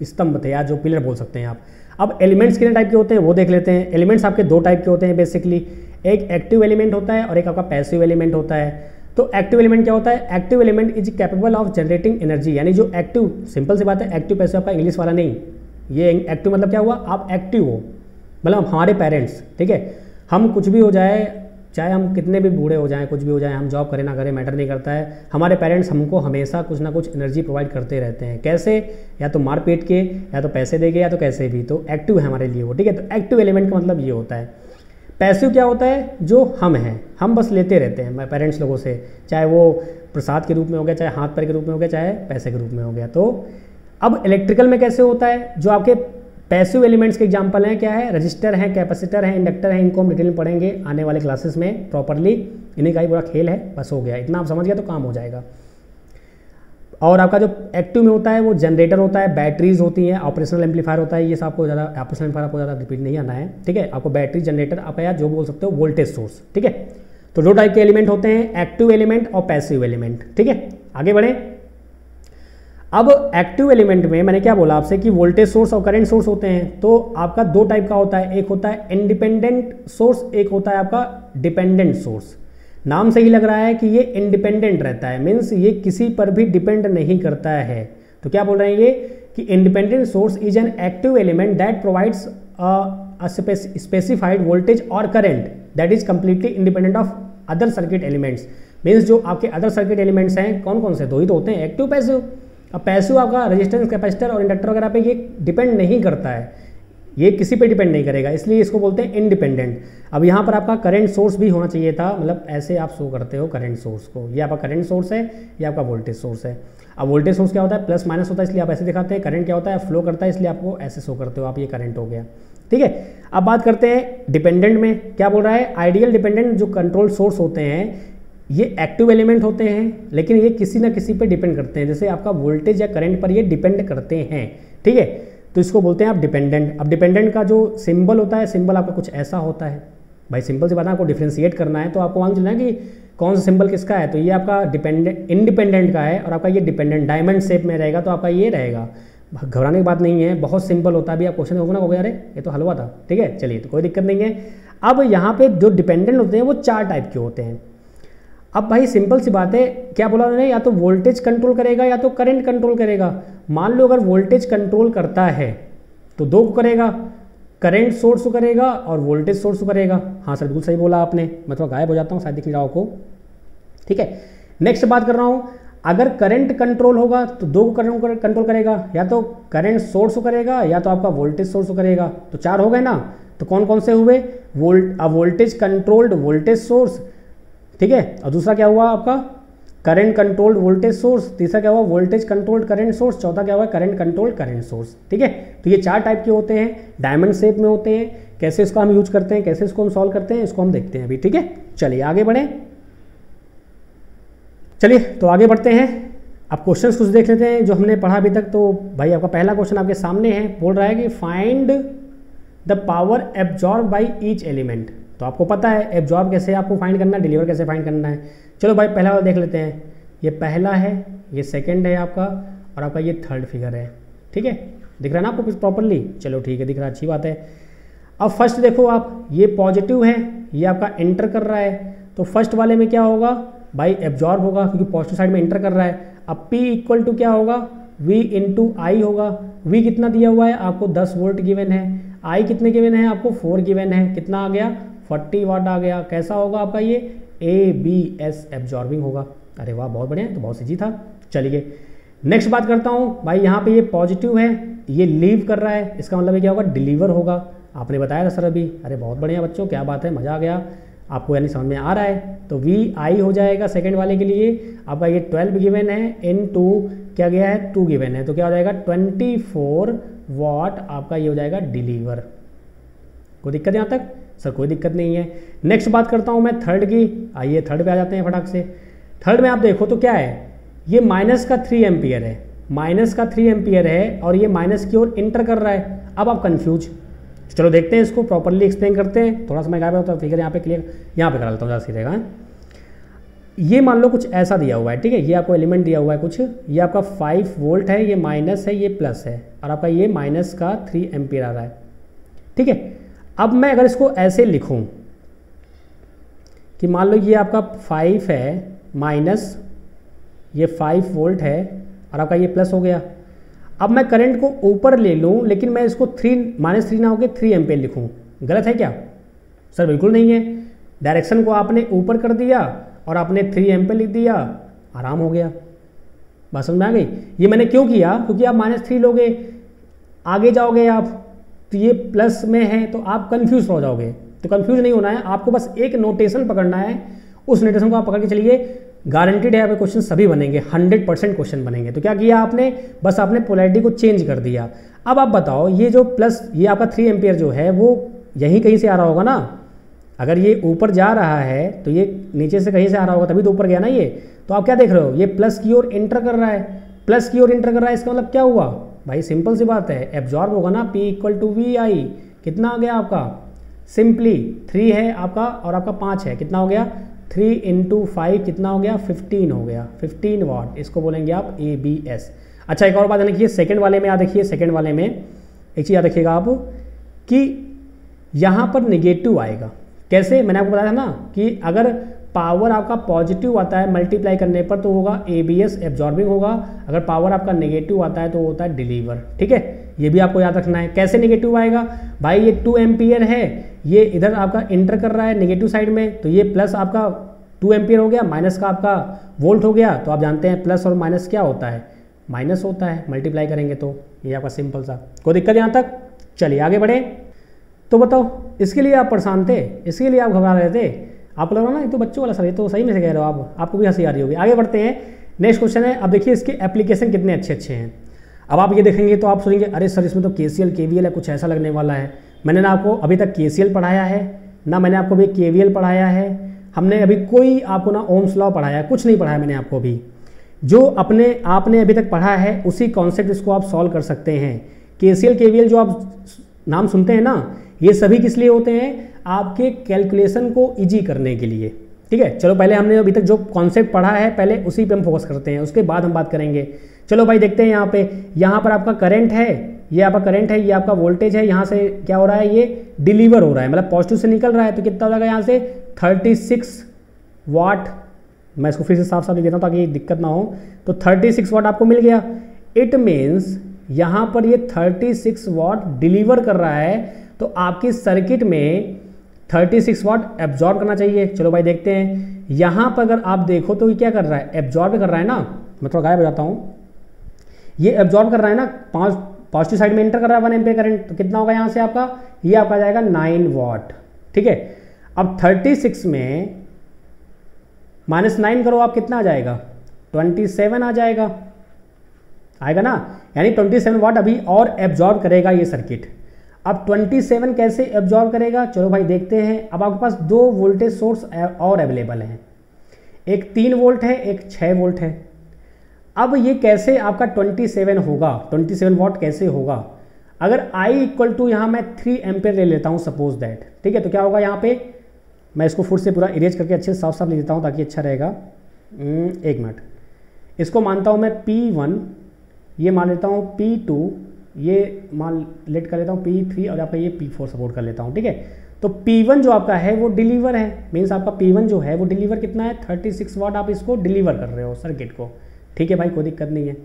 स्तंभ थे, या जो पिलर बोल सकते हैं आप। अब एलिमेंट्स कितने टाइप के होते हैं वो देख लेते हैं। एलिमेंट्स आपके 2 टाइप के होते हैं बेसिकली, एक एक्टिव एलिमेंट होता है और एक आपका पैसिव एलिमेंट होता है। तो एक्टिव एलिमेंट क्या होता है, active element is capable of generating energy, यानी जो एक्टिव, सिंपल सी बात है, एक्टिव पैसिव आपका इंग्लिश वाला नहीं, ये एक्टिव मतलब क्या हुआ, आप एक्टिव हो, मतलब हमारे पेरेंट्स, ठीक है, हम कुछ भी हो जाए, चाहे हम कितने भी बूढ़े हो जाएं, कुछ भी हो जाए, हम जॉब करें ना करें मैटर नहीं करता है, हमारे पेरेंट्स हमको हमेशा कुछ ना कुछ एनर्जी प्रोवाइड करते रहते हैं। कैसे, या तो मार पीट के, या तो पैसे दे के, या तो कैसे भी, तो एक्टिव है हमारे लिए वो, ठीक है। तो एक्टिव एलिमेंट का मतलब ये होता है। पैसिव क्या होता है, जो हम हैं, हम बस लेते रहते हैं पेरेंट्स लोगों से, चाहे वो प्रसाद के रूप में हो गया, चाहे हाथ पैर के रूप में हो गया, चाहे पैसे के रूप में हो गया। तो अब इलेक्ट्रिकल में कैसे होता है, जो आपके पैसिव एलिमेंट्स के एग्जांपल हैं क्या है, रजिस्टर हैं, कैपेसिटर हैं, इंडक्टर हैं, इनको हम डिटेल में पढ़ेंगे आने वाले क्लासेस में प्रॉपरली, इन्हीं का ही पूरा खेल है, बस हो गया, इतना आप समझ गए तो काम हो जाएगा। और आपका जो एक्टिव में होता है वो जनरेटर होता है, बैटरीज होती हैं, ऑपरेशनल एम्पलीफायर होता है, ये सब आपको ज़्यादा, ऑपरेशनल एम्पलीफायर आपको ज़्यादा रिपीट नहीं आना है, ठीक है। आपको बैटरी, जनरेटर, आप या जो बोल सकते हो वोल्टेज सोर्स, ठीक है। तो 2 टाइप के एलिमेंट होते हैं, एक्टिव एलिमेंट और पैसिव एलिमेंट, ठीक है। आगे बढ़ें। अब एक्टिव एलिमेंट में मैंने क्या बोला आपसे कि वोल्टेज सोर्स और करंट सोर्स होते हैं। तो आपका 2 टाइप का होता है, एक होता है इंडिपेंडेंट सोर्स, एक होता है आपका डिपेंडेंट सोर्स। नाम से ही लग रहा है कि ये इंडिपेंडेंट रहता है, मीन्स ये किसी पर भी डिपेंड नहीं करता है। तो क्या बोल रहे हैं ये कि independent source is an active element that provides a specified voltage और current that is completely independent of other circuit elements. Means जो आपके अदर सर्किट एलिमेंट्स हैं कौन कौन से, 2 ही तो होते हैं, एक्टिव पैसिव। अब पैसिव आपका रेजिस्टेंस, कैपेसिटर और इंडक्टर वगैरह पे ये डिपेंड नहीं करता है, ये किसी पे डिपेंड नहीं करेगा, इसलिए इसको बोलते हैं इंडिपेंडेंट। अब यहाँ पर आपका करंट सोर्स भी होना चाहिए था, मतलब ऐसे आप शो करते हो करंट सोर्स को, ये आपका करंट सोर्स है, ये आपका वोल्टेज सोर्स है। अब वोल्टेज सोर्स क्या होता है, प्लस माइनस होता है, इसलिए आप ऐसे दिखाते हैं। करंट क्या होता है, फ्लो करता है, इसलिए आपको ऐसे शो करते हो आप, ये करंट हो गया, ठीक है। अब बात करते हैं डिपेंडेंट में, क्या बोल रहा है, आइडियल डिपेंडेंट जो कंट्रोल सोर्स होते हैं ये एक्टिव एलिमेंट होते हैं, लेकिन ये किसी ना किसी पे डिपेंड करते हैं, जैसे आपका वोल्टेज या करंट पर ये डिपेंड करते हैं, ठीक है। तो इसको बोलते हैं आप डिपेंडेंट। अब डिपेंडेंट का जो सिंबल होता है, सिंबल आपका कुछ ऐसा होता है, भाई सिंपल से बात है, आपको डिफ्रेंशिएट करना है तो आपको मालूम चलना है कि कौन सा सिंबल किसका है। तो ये आपका डिपेंडेंट, इंडिपेंडेंट का है, और आपका ये डिपेंडेंट डायमंड शेप में रहेगा, तो आपका ये रहेगा। घबराने की बात नहीं है, बहुत सिंपल होता है। अभी आप क्वेश्चन होगा ना, हो गया अरे ये तो हलवा था, ठीक है, चलिए तो कोई दिक्कत नहीं है। अब यहाँ पे जो डिपेंडेंट होते हैं वो 4 टाइप के होते हैं। अब भाई सिंपल सी बात है, क्या बोला उन्होंने, या तो वोल्टेज कंट्रोल करेगा या तो करंट कंट्रोल करेगा। मान लो अगर वोल्टेज कंट्रोल करता है तो 2 को करेगा, करंट सोर्स को करेगा और वोल्टेज सोर्स को करेगा। हाँ सर बिल्कुल सही बोला आपने, मैं थोड़ा गायब हो जाता हूँ, शायद दिख नहीं रहा आपको, ठीक है। नेक्स्ट बात कर रहा हूँ, अगर करंट कंट्रोल होगा तो 2 को कंट्रोल करेगा, या तो करंट सोर्स को करेगा या तो आपका वोल्टेज सोर्स को करेगा। तो 4 हो गए ना, तो कौन कौन से हुए, वोल्टेज कंट्रोल्ड वोल्टेज सोर्स, ठीक है, और दूसरा क्या हुआ आपका करंट कंट्रोल्ड वोल्टेज सोर्स, तीसरा क्या हुआ वोल्टेज कंट्रोल्ड करंट सोर्स, चौथा क्या हुआ करंट कंट्रोल्ड करंट सोर्स, ठीक है। तो ये 4 टाइप के होते हैं, डायमंड शेप में होते हैं। कैसे इसको हम यूज करते हैं, कैसे इसको हम सॉल्व करते हैं, इसको हम देखते हैं अभी, ठीक है। चलिए आगे बढ़ें। चलिए तो आगे बढ़ते हैं। अब क्वेश्चंस कुछ देख लेते हैं जो हमने पढ़ा अभी तक। तो भाई आपका पहला क्वेश्चन आपके सामने है, बोल रहा है कि find the power absorb by each element. तो आपको पता है एब्जॉर्ब कैसे आपको फाइंड करना है, डिलीवर कैसे फाइंड करना है। चलो भाई पहला वाला देख लेते हैं। ये पहला है, ये सेकंड है आपका, और आपका ये थर्ड फिगर है। ठीक है, दिख रहा है ना आपको प्रॉपरली? चलो ठीक है, दिख रहा है, अच्छी बात है। अब फर्स्ट देखो आप, ये पॉजिटिव है, ये आपका एंटर कर रहा है, तो फर्स्ट वाले में क्या होगा भाई? एब्जॉर्ब होगा, क्योंकि पॉजिटिव साइड में एंटर कर रहा है। अब P इक्वल टू क्या होगा? V इंटू आई होगा। V कितना दिया हुआ है आपको? 10 वोल्ट गिवन है। I कितने गिवन है आपको? 4 गिवन है। कितना आ गया? 40 वाट आ गया। कैसा होगा आपका ये? ABS एब्जॉर्बिंग होगा। अरे वाह, बहुत बढ़िया, तो बहुत ईजी था। चलिए नेक्स्ट बात करता हूँ भाई। यहाँ पे ये पॉजिटिव है, ये लीव कर रहा है, इसका मतलब क्या होगा? डिलीवर होगा। आपने बताया था सर अभी। अरे बहुत बढ़िया बच्चों, क्या बात है, मज़ा आ गया आपको, यानी समझ में आ रहा है। तो VI हो जाएगा सेकंड वाले के लिए। आपका ये 12 गिवन है, इनटू क्या गया है? 2 गिवन है, तो क्या हो जाएगा? 24 वाट आपका ये हो जाएगा डिलीवर। कोई दिक्कत यहाँ तक? सर कोई दिक्कत नहीं है। नेक्स्ट बात करता हूँ मैं थर्ड की। आइए थर्ड पे आ जाते हैं फटाक से। थर्ड में आप देखो तो क्या है? ये माइनस का 3 एम्पियर है, माइनस का 3 एम्पियर है, और ये माइनस की ओर इंटर कर रहा है। अब आप कंफ्यूज, चलो देखते हैं, इसको प्रॉपरली एक्सप्लेन करते हैं। थोड़ा सा मैं गायब होता, फिगर यहाँ पे क्लियर, यहाँ पे करा लेता हूँ, ज़्यादा सही रहेगा। ये मान लो कुछ ऐसा दिया हुआ है, ठीक है, ये आपको एलिमेंट दिया हुआ है कुछ, ये आपका 5 वोल्ट है, ये माइनस है, ये प्लस है, और आपका ये माइनस का 3 एम्पियर आ रहा है। ठीक है, अब मैं अगर इसको ऐसे लिखूँ कि मान लो ये आपका 5 है, माइनस ये 5 वोल्ट है, और आपका ये प्लस हो गया। अब मैं करंट को ऊपर ले लूँ, लेकिन मैं इसको -3 ना होकर 3 एम्पियर लिखूँ, गलत है क्या? सर बिल्कुल नहीं है। डायरेक्शन को आपने ऊपर कर दिया और आपने 3 एम्पियर लिख दिया, आराम हो गया। बात समझ में आ गई? ये मैंने क्यों किया? क्योंकि आप -3 लोगे, आगे जाओगे आप, तो ये प्लस में है, तो आप कंफ्यूज हो जाओगे। तो कंफ्यूज नहीं होना है, आपको बस एक नोटेशन पकड़ना है, उस नोटेशन को आप पकड़ के चलिए। गारंटीड है यहाँ पे क्वेश्चन सभी बनेंगे, 100% क्वेश्चन बनेंगे। तो क्या किया आपने? बस आपने पोलैरिटी को चेंज कर दिया। अब आप बताओ, ये जो प्लस, ये आपका 3 एम्पियर जो है वो यहीं कहीं से आ रहा होगा ना। अगर ये ऊपर जा रहा है तो ये नीचे से कहीं से आ रहा होगा, तभी तो ऊपर गया ना ये। तो आप क्या देख रहे हो? ये प्लस की ओर एंटर कर रहा है, प्लस की ओर एंटर कर रहा है, इसका मतलब क्या हुआ भाई? सिंपल सी बात है, एब्जॉर्ब होगा ना। P equal to VI। कितना आ गया आपका? सिंपली 3 है आपका, और आपका 5 है, कितना हो गया? 3 इंटू 5 कितना हो गया? 15 हो गया, 15 वाट। इसको बोलेंगे आप ABS। अच्छा, एक और बात देखिए, सेकंड वाले में, देखिए सेकंड वाले में एक चीज़ याद रखिएगा आप, कि यहाँ पर नेगेटिव आएगा। कैसे? मैंने आपको बताया था ना कि अगर पावर आपका पॉजिटिव आता है मल्टीप्लाई करने पर तो होगा ABS एब्जॉर्बिंग होगा, अगर पावर आपका नेगेटिव आता है तो होता है डिलीवर। ठीक है, ये भी आपको याद रखना है। कैसे नेगेटिव आएगा भाई? ये 2 एम्पियर है, ये इधर आपका इंटर कर रहा है नेगेटिव साइड में, तो ये प्लस आपका 2 एम्पियर हो गया, माइनस का आपका वोल्ट हो गया। तो आप जानते हैं प्लस और माइनस क्या होता है? माइनस होता है, मल्टीप्लाई करेंगे तो। ये आपका सिंपल सा, कोई दिक्कत यहाँ तक? चलिए आगे बढ़े। तो बताओ, इसके लिए आप परेशान थे, इसके लिए आप घबरा रहे थे, आपको लग रहा ना ये तो बच्चों वाला सर, ये तो सही में से कह रहे हो आप, आपको भी हंसी आ रही होगी। आगे बढ़ते हैं, नेक्स्ट क्वेश्चन है। अब देखिए इसके एप्लीकेशन कितने अच्छे अच्छे हैं। अब आप ये देखेंगे तो आप सोचेंगे अरे सर इसमें तो KCL KVL है, कुछ ऐसा लगने वाला है। मैंने ना आपको अभी तक KCL पढ़ाया है, ना मैंने आपको अभी KVL पढ़ाया है, हमने अभी कोई आपको ना ओम्स लॉ पढ़ाया है, कुछ नहीं पढ़ाया मैंने आपको अभी। जो आपने अभी तक पढ़ा है उसी कॉन्सेप्ट इसको आप सॉल्व कर सकते हैं। KCL KVL जो आप नाम सुनते हैं ना, ये सभी किस लिए होते हैं? आपके कैलकुलेशन को इजी करने के लिए। ठीक है, चलो पहले हमने अभी तक जो कॉन्सेप्ट पढ़ा है पहले उसी पे हम फोकस करते हैं, उसके बाद हम बात करेंगे। चलो भाई देखते हैं यहाँ पर आपका करंट है, ये आपका करंट है, ये आपका वोल्टेज है, यहाँ से क्या हो रहा है? ये डिलीवर हो रहा है, मतलब पॉजिटिव से निकल रहा है, तो कितना हो जाएगा यहाँ से? 36 वाट। मैं इसको फिर से साफ साफ लिख देता हूँ ताकि दिक्कत ना हो। तो 36 वाट आपको मिल गया। इट मीन्स यहाँ पर ये 36 वाट डिलीवर कर रहा है, तो आपकी सर्किट में 36 वाट एब्जॉर्ब करना चाहिए। चलो भाई देखते हैं, यहाँ पर अगर आप देखो तो ये क्या कर रहा है? एब्जॉर्ब कर रहा है ना। मैं थोड़ा गायब हो जाता हूँ। ये एब्जॉर्ब कर रहा है ना, पॉजिटिव साइड में एंटर कर रहा है 1 एम्पियर करंट, तो कितना होगा यहाँ से आपका? ये आपका जाएगा 9 वाट। ठीक है, अब 36 में -9 करो आप, कितना आ जाएगा? 27 आ जाएगा, आएगा ना। यानी 27 वाट अभी और एब्जॉर्ब करेगा ये सर्किट। अब 27 कैसे एब्जॉर्ब करेगा? चलो भाई देखते हैं। अब आपके पास 2 वोल्टेज सोर्स और अवेलेबल हैं। एक 3 वोल्ट है, एक 6 वोल्ट है। अब ये कैसे आपका 27 होगा, 27 वाट कैसे होगा? अगर I इक्वल टू यहाँ मैं 3 एम्पेयर ले लेता हूँ सपोज दैट, ठीक है, तो क्या होगा यहाँ पे, मैं इसको फिर से पूरा इरेज करके अच्छे से साफ साफ लिख देता हूँ ताकि अच्छा रहेगा। 1 मिनट, इसको मानता हूँ मैं P1, ये मान लेता हूँ P2, ये मान लेट कर लेता हूँ P3 और आपका ये P4 सपोर्ट कर लेता हूँ, ठीक है। तो P1 जो आपका है वो डिलीवर है, मीन्स आपका P1 जो है वो डिलीवर कितना है, 36 वाट आप इसको डिलीवर कर रहे हो सर्किट को, ठीक है भाई, कोई दिक्कत नहीं है।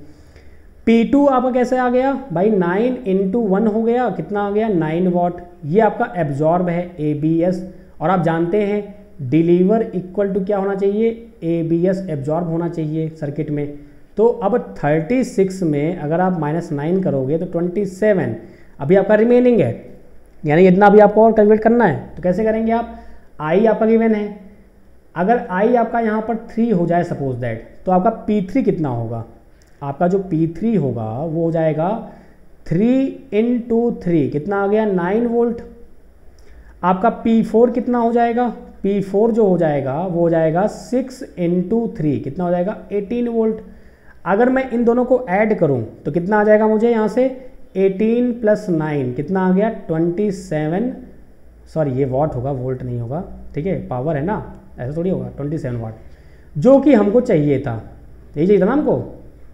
P2 आपका कैसे आ गया भाई, 9 इंटू 1 हो गया, कितना आ गया 9 वाट। ये आपका एब्जॉर्ब है ABS, और आप जानते हैं डिलीवर इक्वल टू क्या होना चाहिए, ABS एब्जॉर्ब होना चाहिए सर्किट में। तो अब 36 में अगर आप -9 करोगे तो 27 अभी आपका रिमेनिंग है, यानी इतना अभी आपको और कैलकुलेट करना है। तो कैसे करेंगे आप, I आपका गिवन है, अगर I आपका यहाँ पर 3 हो जाए सपोज दैट, तो आपका P3 कितना होगा, आपका जो P3 होगा वो हो जाएगा 3 इंटू 3, कितना आ गया 9 वोल्ट। आपका P4 कितना हो जाएगा, P4 जो हो जाएगा वो हो जाएगा 6 इंटू 3, कितना हो जाएगा 18 वोल्ट। अगर मैं इन दोनों को ऐड करूं तो कितना आ जाएगा मुझे यहाँ से, 18 प्लस 9 कितना आ गया 27, सॉरी ये वाट होगा, वोल्ट नहीं होगा, ठीक है, पावर है ना, ऐसा थोड़ी होगा, 27 वाट, जो कि हमको चाहिए था, यही चाहिए था ना हमको।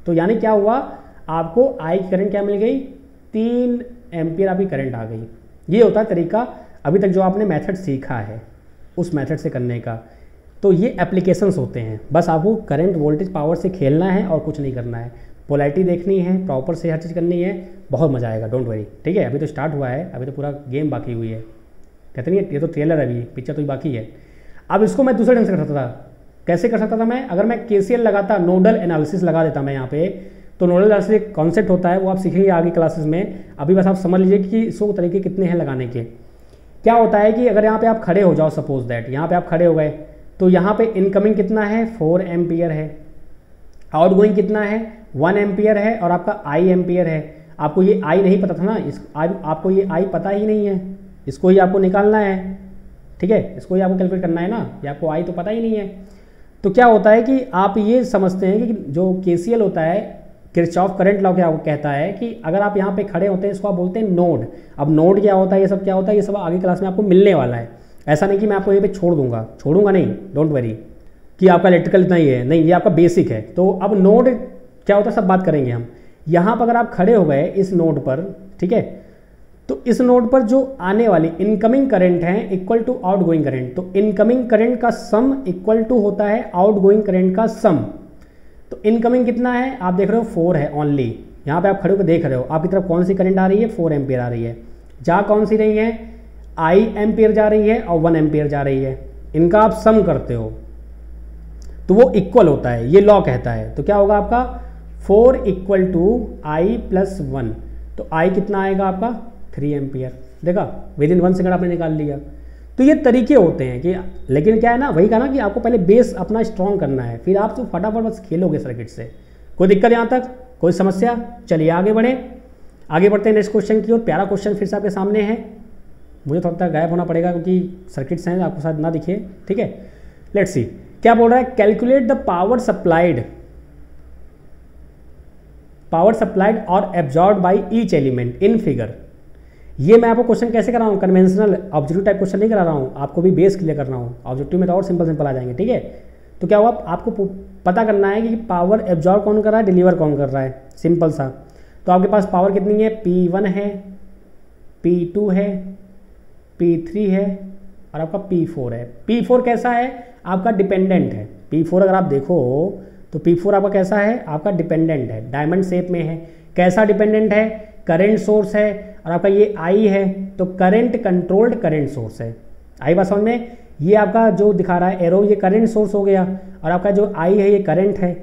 तो यानी क्या हुआ, आपको I की करंट क्या मिल गई, 3 एम्पियर आपकी करंट आ गई। ये होता है तरीका अभी तक जो आपने मेथड सीखा है उस मेथड से करने का। तो ये एप्लीकेशंस होते हैं, बस आपको करंट वोल्टेज पावर से खेलना है और कुछ नहीं करना है, पोलैरिटी देखनी है, प्रॉपर से हर चीज़ करनी है, बहुत मजा आएगा, डोंट वरी, ठीक है। अभी तो स्टार्ट हुआ है, अभी तो पूरा गेम बाकी हुई है, कहते नहीं ये तो ट्रेलर है, अभी पिक्चर तो बाकी है। अब इसको मैं दूसरे ढंग से कर सकता था, कैसे कर सकता था मैं, अगर मैं KCL लगाता, नोडल एनालिसिस लगा देता मैं यहाँ पे, तो नोडल एनालिसिस एक कॉन्सेप्ट होता है, वो आप सीखेंगे आगे क्लासेस में। अभी बस आप समझ लीजिए कि इसको तरीके कितने हैं लगाने के। क्या होता है कि अगर यहाँ पे आप खड़े हो जाओ सपोज दैट, यहाँ पे आप खड़े हो गए, तो यहाँ पे इनकमिंग कितना है 4 एम्पियर है, आउटगोइंग कितना है 1 एम्पियर है, और आपका I एम्पियर है। आपको ये I नहीं पता था ना, आपको ये I पता ही नहीं है, इसको ही आपको निकालना है, ठीक है, इसको ही आपको कैलकुलेट करना है ना, ये आपको I तो पता ही नहीं है। तो क्या होता है कि आप ये समझते हैं कि जो KCL होता है, किरचॉफ करंट लॉ क्या कहता है कि अगर आप यहाँ पे खड़े होते हैं, इसको आप बोलते हैं नोड। अब नोड क्या होता है, ये सब क्या होता है, ये सब आगे क्लास में आपको मिलने वाला है। ऐसा नहीं कि मैं आपको ये पे छोड़ूंगा नहीं, डोंट वरी कि आपका इलेक्ट्रिकल इतना ही है, नहीं, ये आपका बेसिक है। तो अब नोड क्या होता है सब बात करेंगे हम। यहाँ पर अगर आप खड़े हो गए इस नोड पर, ठीक है, तो इस नोड पर जो आने वाली इनकमिंग करंट है इक्वल टू आउटगोइंग करंट, तो इनकमिंग करंट का सम इक्वल टू होता है आउटगोइंग करंट का सम। तो इनकमिंग कितना है, आप देख रहे हो 4 है ओनली, यहाँ पे आप खड़े होकर देख रहे हो, आपकी तरफ कौन सी करंट आ रही है, 4 एम्पियर आ रही है। जा कौन सी रही है, I एम्पियर जा रही है और 1 एम्पियर जा रही है, इनका आप सम करते हो तो वो इक्वल होता है, ये लॉ कहता है। तो क्या होगा आपका 4 इक्वल टू I प्लस 1, तो I कितना आएगा आपका 3 एम्पियर, देखा विद इन 1 सेकंड आपने निकाल लिया। तो ये तरीके होते हैं कि, लेकिन क्या है ना, वही कहा ना कि आपको पहले बेस अपना स्ट्रॉन्ग करना है, फिर आप तो फटाफट बस खेलोगे सर्किट से। कोई दिक्कत यहाँ तक, कोई समस्या? चलिए आगे बढ़ते हैं नेक्स्ट क्वेश्चन की ओर। प्यारा क्वेश्चन फिर से आपके सामने है, मुझे थोड़ा गायब होना पड़ेगा क्योंकि सर्किट्स हैं आपको शायद ना दिखे, ठीक है। लेट्स सी क्या बोल रहा है, कैलकुलेट द पावर सप्लाइड और absorb by each element in figure. ये मैं आपको क्वेश्चन कैसे करा रहा हूँ, कन्वेंशनल ऑब्जेक्टिव टाइप क्वेश्चन नहीं करा रहा हूँ, आपको भी बेस क्लियर कर रहा हूँ। ऑब्जेक्टिव में तो और सिंपल आ जाएंगे, ठीक है। तो क्या हुआ, आपको पता करना है कि पावर एब्जॉर्ब कौन कर रहा है, डिलीवर कौन कर रहा है, सिंपल सा। तो आपके पास पावर कितनी है, P1 है, P2 है, P3 है और आपका P4 है। P4 कैसा है, आपका डिपेंडेंट है। P4 अगर आप देखो तो P4 आपका कैसा है, आपका डिपेंडेंट है, डायमंड शेप में है। कैसा डिपेंडेंट है, करंट सोर्स है, और आपका ये I है, तो करंट कंट्रोल्ड करंट सोर्स है। आई बात समझ में, ये आपका जो दिखा रहा है एरो, ये करंट सोर्स हो गया, और आपका जो I है ये करंट है।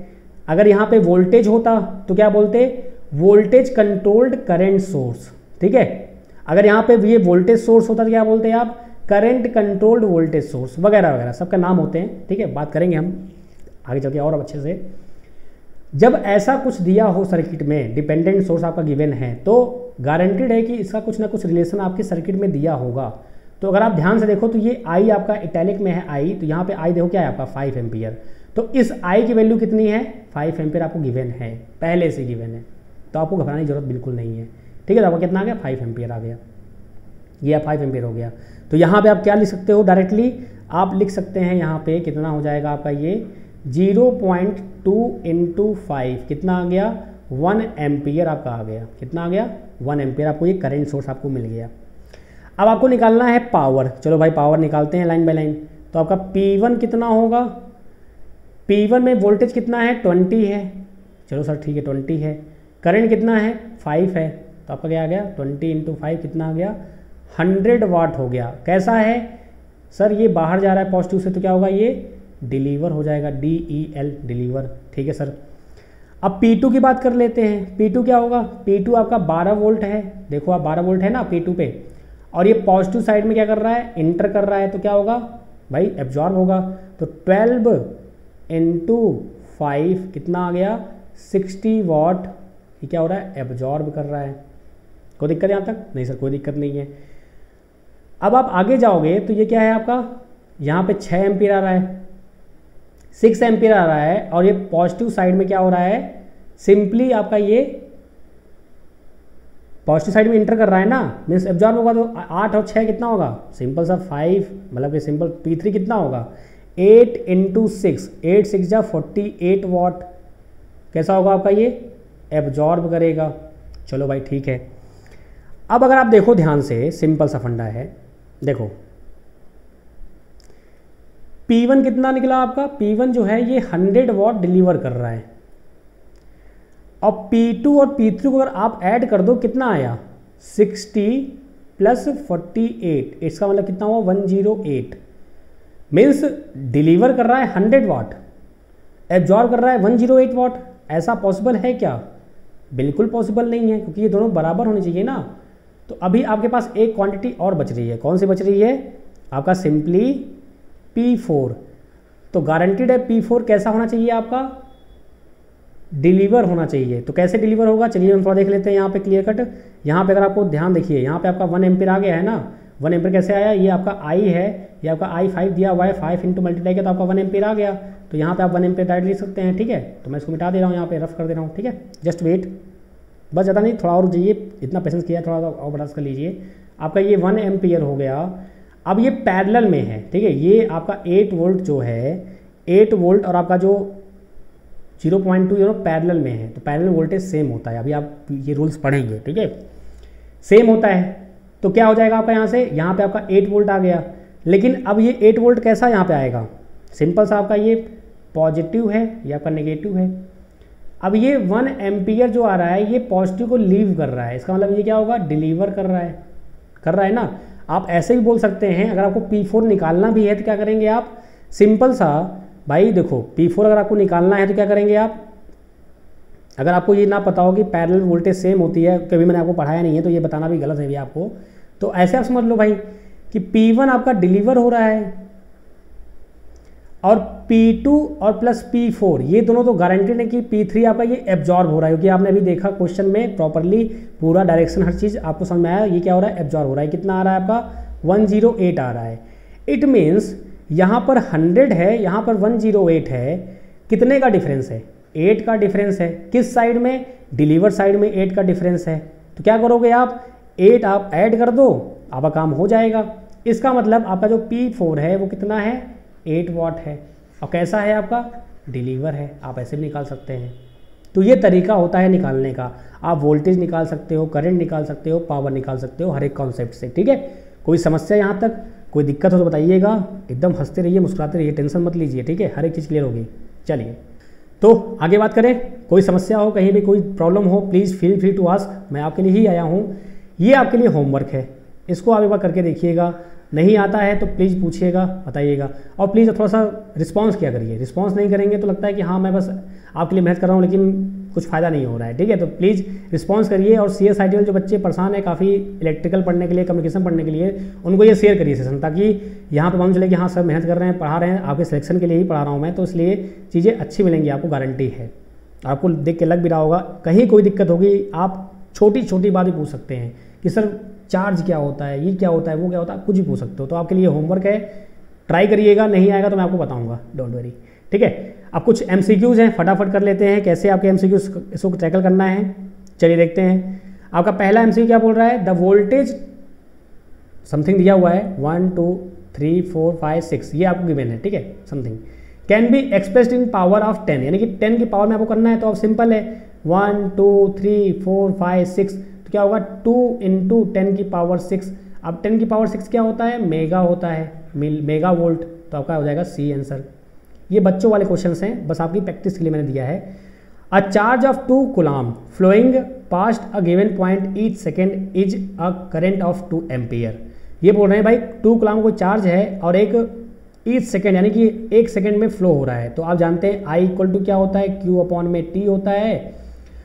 अगर यहाँ पे वोल्टेज होता तो क्या बोलते, वोल्टेज कंट्रोल्ड करंट सोर्स, ठीक है। अगर यहाँ पे ये वोल्टेज सोर्स होता तो क्या बोलते हैं आप, करंट कंट्रोल्ड वोल्टेज सोर्स वगैरह वगैरह, सबका नाम होते हैं, ठीक है। बात करेंगे हम आगे चल के और अच्छे से। जब ऐसा कुछ दिया हो सर्किट में, डिपेंडेंट सोर्स आपका गिवन है, तो गारंटीड है कि इसका कुछ ना कुछ रिलेशन आपके सर्किट में दिया होगा। तो अगर आप ध्यान से देखो तो ये I आपका इटैलिक में है I, तो यहाँ पे I देखो क्या है आपका 5 एम्पियर। तो इस I की वैल्यू कितनी है, 5 एम्पियर आपको गिवन है, पहले से गिवन है, तो आपको घबराने की जरूरत बिल्कुल नहीं है। ठीक है, तो आपका कितना आ गया, 5 एम्पियर आ गया, ये 5 एम्पियर हो गया। तो यहाँ पे आप क्या लिख सकते हो, डायरेक्टली आप लिख सकते हैं यहाँ पे कितना हो जाएगा आपका ये 0.2 × 5 कितना आ गया, 1 एम्पियर आपका आ गया, कितना आ गया, 1 एम्पियर आपको ये करंट सोर्स आपको मिल गया। अब आपको निकालना है पावर, चलो भाई पावर निकालते हैं लाइन बाय लाइन। तो आपका P1 कितना होगा, P1 में वोल्टेज कितना है, 20 है, चलो सर ठीक है 20 है, करंट कितना है, 5 है, तो आपका क्या आ गया, 20 × 5 कितना आ गया, 100 वाट हो गया। कैसा है सर, ये बाहर जा रहा है पॉजिटिव से, तो क्या होगा, ये डिलीवर हो जाएगा, DEL डिलीवर। ठीक है सर, अब P2 की बात कर लेते हैं। P2 क्या होगा, P2 आपका 12 वोल्ट है, देखो आप 12 वोल्ट है ना P2 पे, और ये पॉजिटिव साइड में क्या कर रहा है, इंटर कर रहा है, तो क्या होगा भाई, एब्जॉर्ब होगा। तो 12 × 5 कितना आ गया, 60 वाट, ये क्या हो रहा है, एब्जॉर्ब कर रहा है। कोई दिक्कत यहाँ तक, नहीं सर कोई दिक्कत नहीं है। अब आप आगे जाओगे तो ये क्या है आपका, यहाँ पे 6 एम्पियर आ रहा है, 6 एम्पियर आ रहा है, और ये पॉजिटिव साइड में क्या हो रहा है, सिंपली आपका ये पॉजिटिव साइड में इंटर कर रहा है ना, मीन्स एब्जॉर्ब होगा। तो 8 और 6 कितना होगा, सिंपल सा 5, मतलब कि सिंपल P3 कितना होगा, 8 × 6, 8 6 जा 48 वाट, कैसा होगा आपका ये, एब्जॉर्ब करेगा। चलो भाई ठीक है। अब अगर आप देखो ध्यान से, सिंपल सा फंडा है, देखो P1 कितना निकला आपका, P1 जो है ये 100 वाट डिलीवर कर रहा है, और P2 और P3 को अगर आप ऐड कर दो कितना आया, 60 + 48, इसका मतलब कितना हुआ, 108, मीन्स डिलीवर कर रहा है 100 वाट, एब्जॉर्ब कर रहा है 108 वाट। ऐसा पॉसिबल है क्या, बिल्कुल पॉसिबल नहीं है, क्योंकि ये दोनों बराबर होने चाहिए ना। तो अभी आपके पास एक क्वांटिटी और बच रही है, कौन सी बच रही है, आपका सिंपली P4। तो गारंटीड है P4 कैसा होना चाहिए आपका, डिलीवर होना चाहिए। तो कैसे डिलीवर होगा, चलिए हम थोड़ा देख लेते हैं यहाँ पे क्लियर कट। यहाँ पे अगर आपको ध्यान देखिए, यहाँ पे आपका 1 एम्पियर आ गया है ना, 1 एम्पियर कैसे आया, ये आपका I है, ये आपका I 5 दिया हुआ है, 5 × मल्टीप्लाई किया तो आपका 1 एम्पियर आ गया। तो यहाँ पे आप 1 एम्पियर डायरेक्ट लिख सकते हैं। ठीक है, तो मैं इसको मिटा दे रहा हूँ, यहाँ पे रफ कर दे रहा हूँ। ठीक है, जस्ट वेट, बस ज़्यादा नहीं, थोड़ा और जाइए, इतना पेशेंस किया, थोड़ा और बड़ा कर लीजिए। आपका ये 1 एम्पियर हो गया। अब ये पैरेलल में है, ठीक है, ये आपका 8 वोल्ट जो है, 8 वोल्ट और आपका जो 0.2 पैरेलल में है, तो पैरेलल वोल्टेज सेम होता है। अभी आप ये रूल्स पढ़ेंगे, ठीक है, सेम होता है। तो क्या हो जाएगा आपका, यहाँ से यहाँ पे आपका 8 वोल्ट आ गया, लेकिन अब ये 8 वोल्ट कैसा यहाँ पे आएगा, सिंपल सा आपका ये पॉजिटिव है, ये आपका नेगेटिव है। अब ये 1 एम्पियर जो आ रहा है, ये पॉजिटिव को लीव कर रहा है, इसका मतलब ये क्या होगा, डिलीवर कर रहा है ना। आप ऐसे भी बोल सकते हैं, अगर आपको P4 निकालना भी है तो क्या करेंगे आप, सिंपल सा भाई देखो, P4 अगर आपको निकालना है तो क्या करेंगे आप, अगर आपको ये ना पता हो कि पैरेलल वोल्टेज सेम होती है, कभी मैंने आपको पढ़ाया नहीं है तो ये बताना भी गलत है भी आपको, तो ऐसे आप समझ लो भाई कि P1 आपका डिलीवर हो रहा है और P2 और प्लस P4 ये दोनों तो गारंटेड है कि P3 आपका ये एब्जॉर्ब हो रहा है, क्योंकि आपने अभी देखा क्वेश्चन में प्रॉपरली पूरा डायरेक्शन हर चीज़ आपको समझ में आया। ये क्या हो रहा है, एब्जॉर्ब हो रहा है। कितना आ रहा है आपका, 108 आ रहा है। इट मीन्स यहाँ पर 100 है, यहाँ पर 108 है। कितने का डिफरेंस है, 8 का डिफरेंस है। किस साइड में, डिलीवर साइड में 8 का डिफरेंस है। तो क्या करोगे आप, 8 आप ऐड कर दो, आपका काम हो जाएगा। इसका मतलब आपका जो P4 है वो कितना है, 8 वाट है, और कैसा है आपका, डिलीवर है। आप ऐसे भी निकाल सकते हैं। तो ये तरीका होता है निकालने का। आप वोल्टेज निकाल सकते हो, करंट निकाल सकते हो, पावर निकाल सकते हो, हर एक कॉन्सेप्ट से। ठीक है, कोई समस्या यहाँ तक, कोई दिक्कत हो तो बताइएगा। एकदम हंसते रहिए, मुस्कुराते रहिए, टेंशन मत लीजिए। ठीक है, हर एक चीज़ क्लियर होगी। चलिए तो आगे बात करें। कोई समस्या हो, कहीं भी कोई प्रॉब्लम हो, please feel free to ask. मैं आपके लिए ही आया हूँ। ये आपके लिए होमवर्क है, इसको आप एक बार करके देखिएगा। नहीं आता है तो प्लीज़ पूछिएगा, बताइएगा, और प्लीज़ थोड़ा सा रिस्पांस किया करिए। रिस्पांस नहीं करेंगे तो लगता है कि हाँ मैं बस आपके लिए मेहनत कर रहा हूँ लेकिन कुछ फ़ायदा नहीं हो रहा है। ठीक है, तो प्लीज़ रिस्पांस करिए। और CSIT जो बच्चे परेशान है काफ़ी इलेक्ट्रिकल पढ़ने के लिए, कम्युनिकेशन पढ़ने के लिए, उनको ये शेयर करिए सेशन, ताकि यहाँ पर मालूम चले कि हाँ सर मेहनत कर रहे हैं, पढ़ा रहे हैं, आपके सिलेक्शन के लिए ही पढ़ा रहा हूँ मैं, तो इसलिए चीज़ें अच्छी मिलेंगी आपको, गारंटी है। आपको देख के लग भी रहा होगा। कहीं कोई दिक्कत होगी आप छोटी छोटी बात भी पूछ सकते हैं कि सर चार्ज क्या होता है, ये क्या होता है, वो क्या होता है, कुछ भी पूछ सकते हो। तो आपके लिए होमवर्क है, ट्राई करिएगा। नहीं आएगा तो मैं आपको बताऊंगा, डोंट वरी। ठीक है, अब कुछ MCQs हैं, फटाफट कर लेते हैं कैसे आपके MCQs इसको टैकल करना है। चलिए देखते हैं। आपका पहला MCQ क्या बोल रहा है, द वोल्टेज समथिंग दिया हुआ है 1 2 3 4 5 6, ये आपको गिवन है, ठीक है, something can be expressed in power of 10, यानी कि 10 की पावर में आपको करना है। तो अब सिंपल है 1 2 3 4 5 6, तो क्या होगा 2 × 10 की पावर 6। अब 10 की पावर 6 क्या होता है, मेगा होता है, मेगा वोल्ट, तो आपका हो जाएगा सी आंसर। ये बच्चों वाले क्वेश्चंस हैं, बस आपकी प्रैक्टिस के लिए मैंने दिया है। A charge of 2 coulomb flowing past a given point each second is a current of 2 ampere. ये बोल रहे हैं भाई 2 कूलम को चार्ज है और एक ईच सेकेंड यानी कि 1 सेकेंड में फ्लो हो रहा है। तो आप जानते हैं I = क्या होता है, Q/T होता है।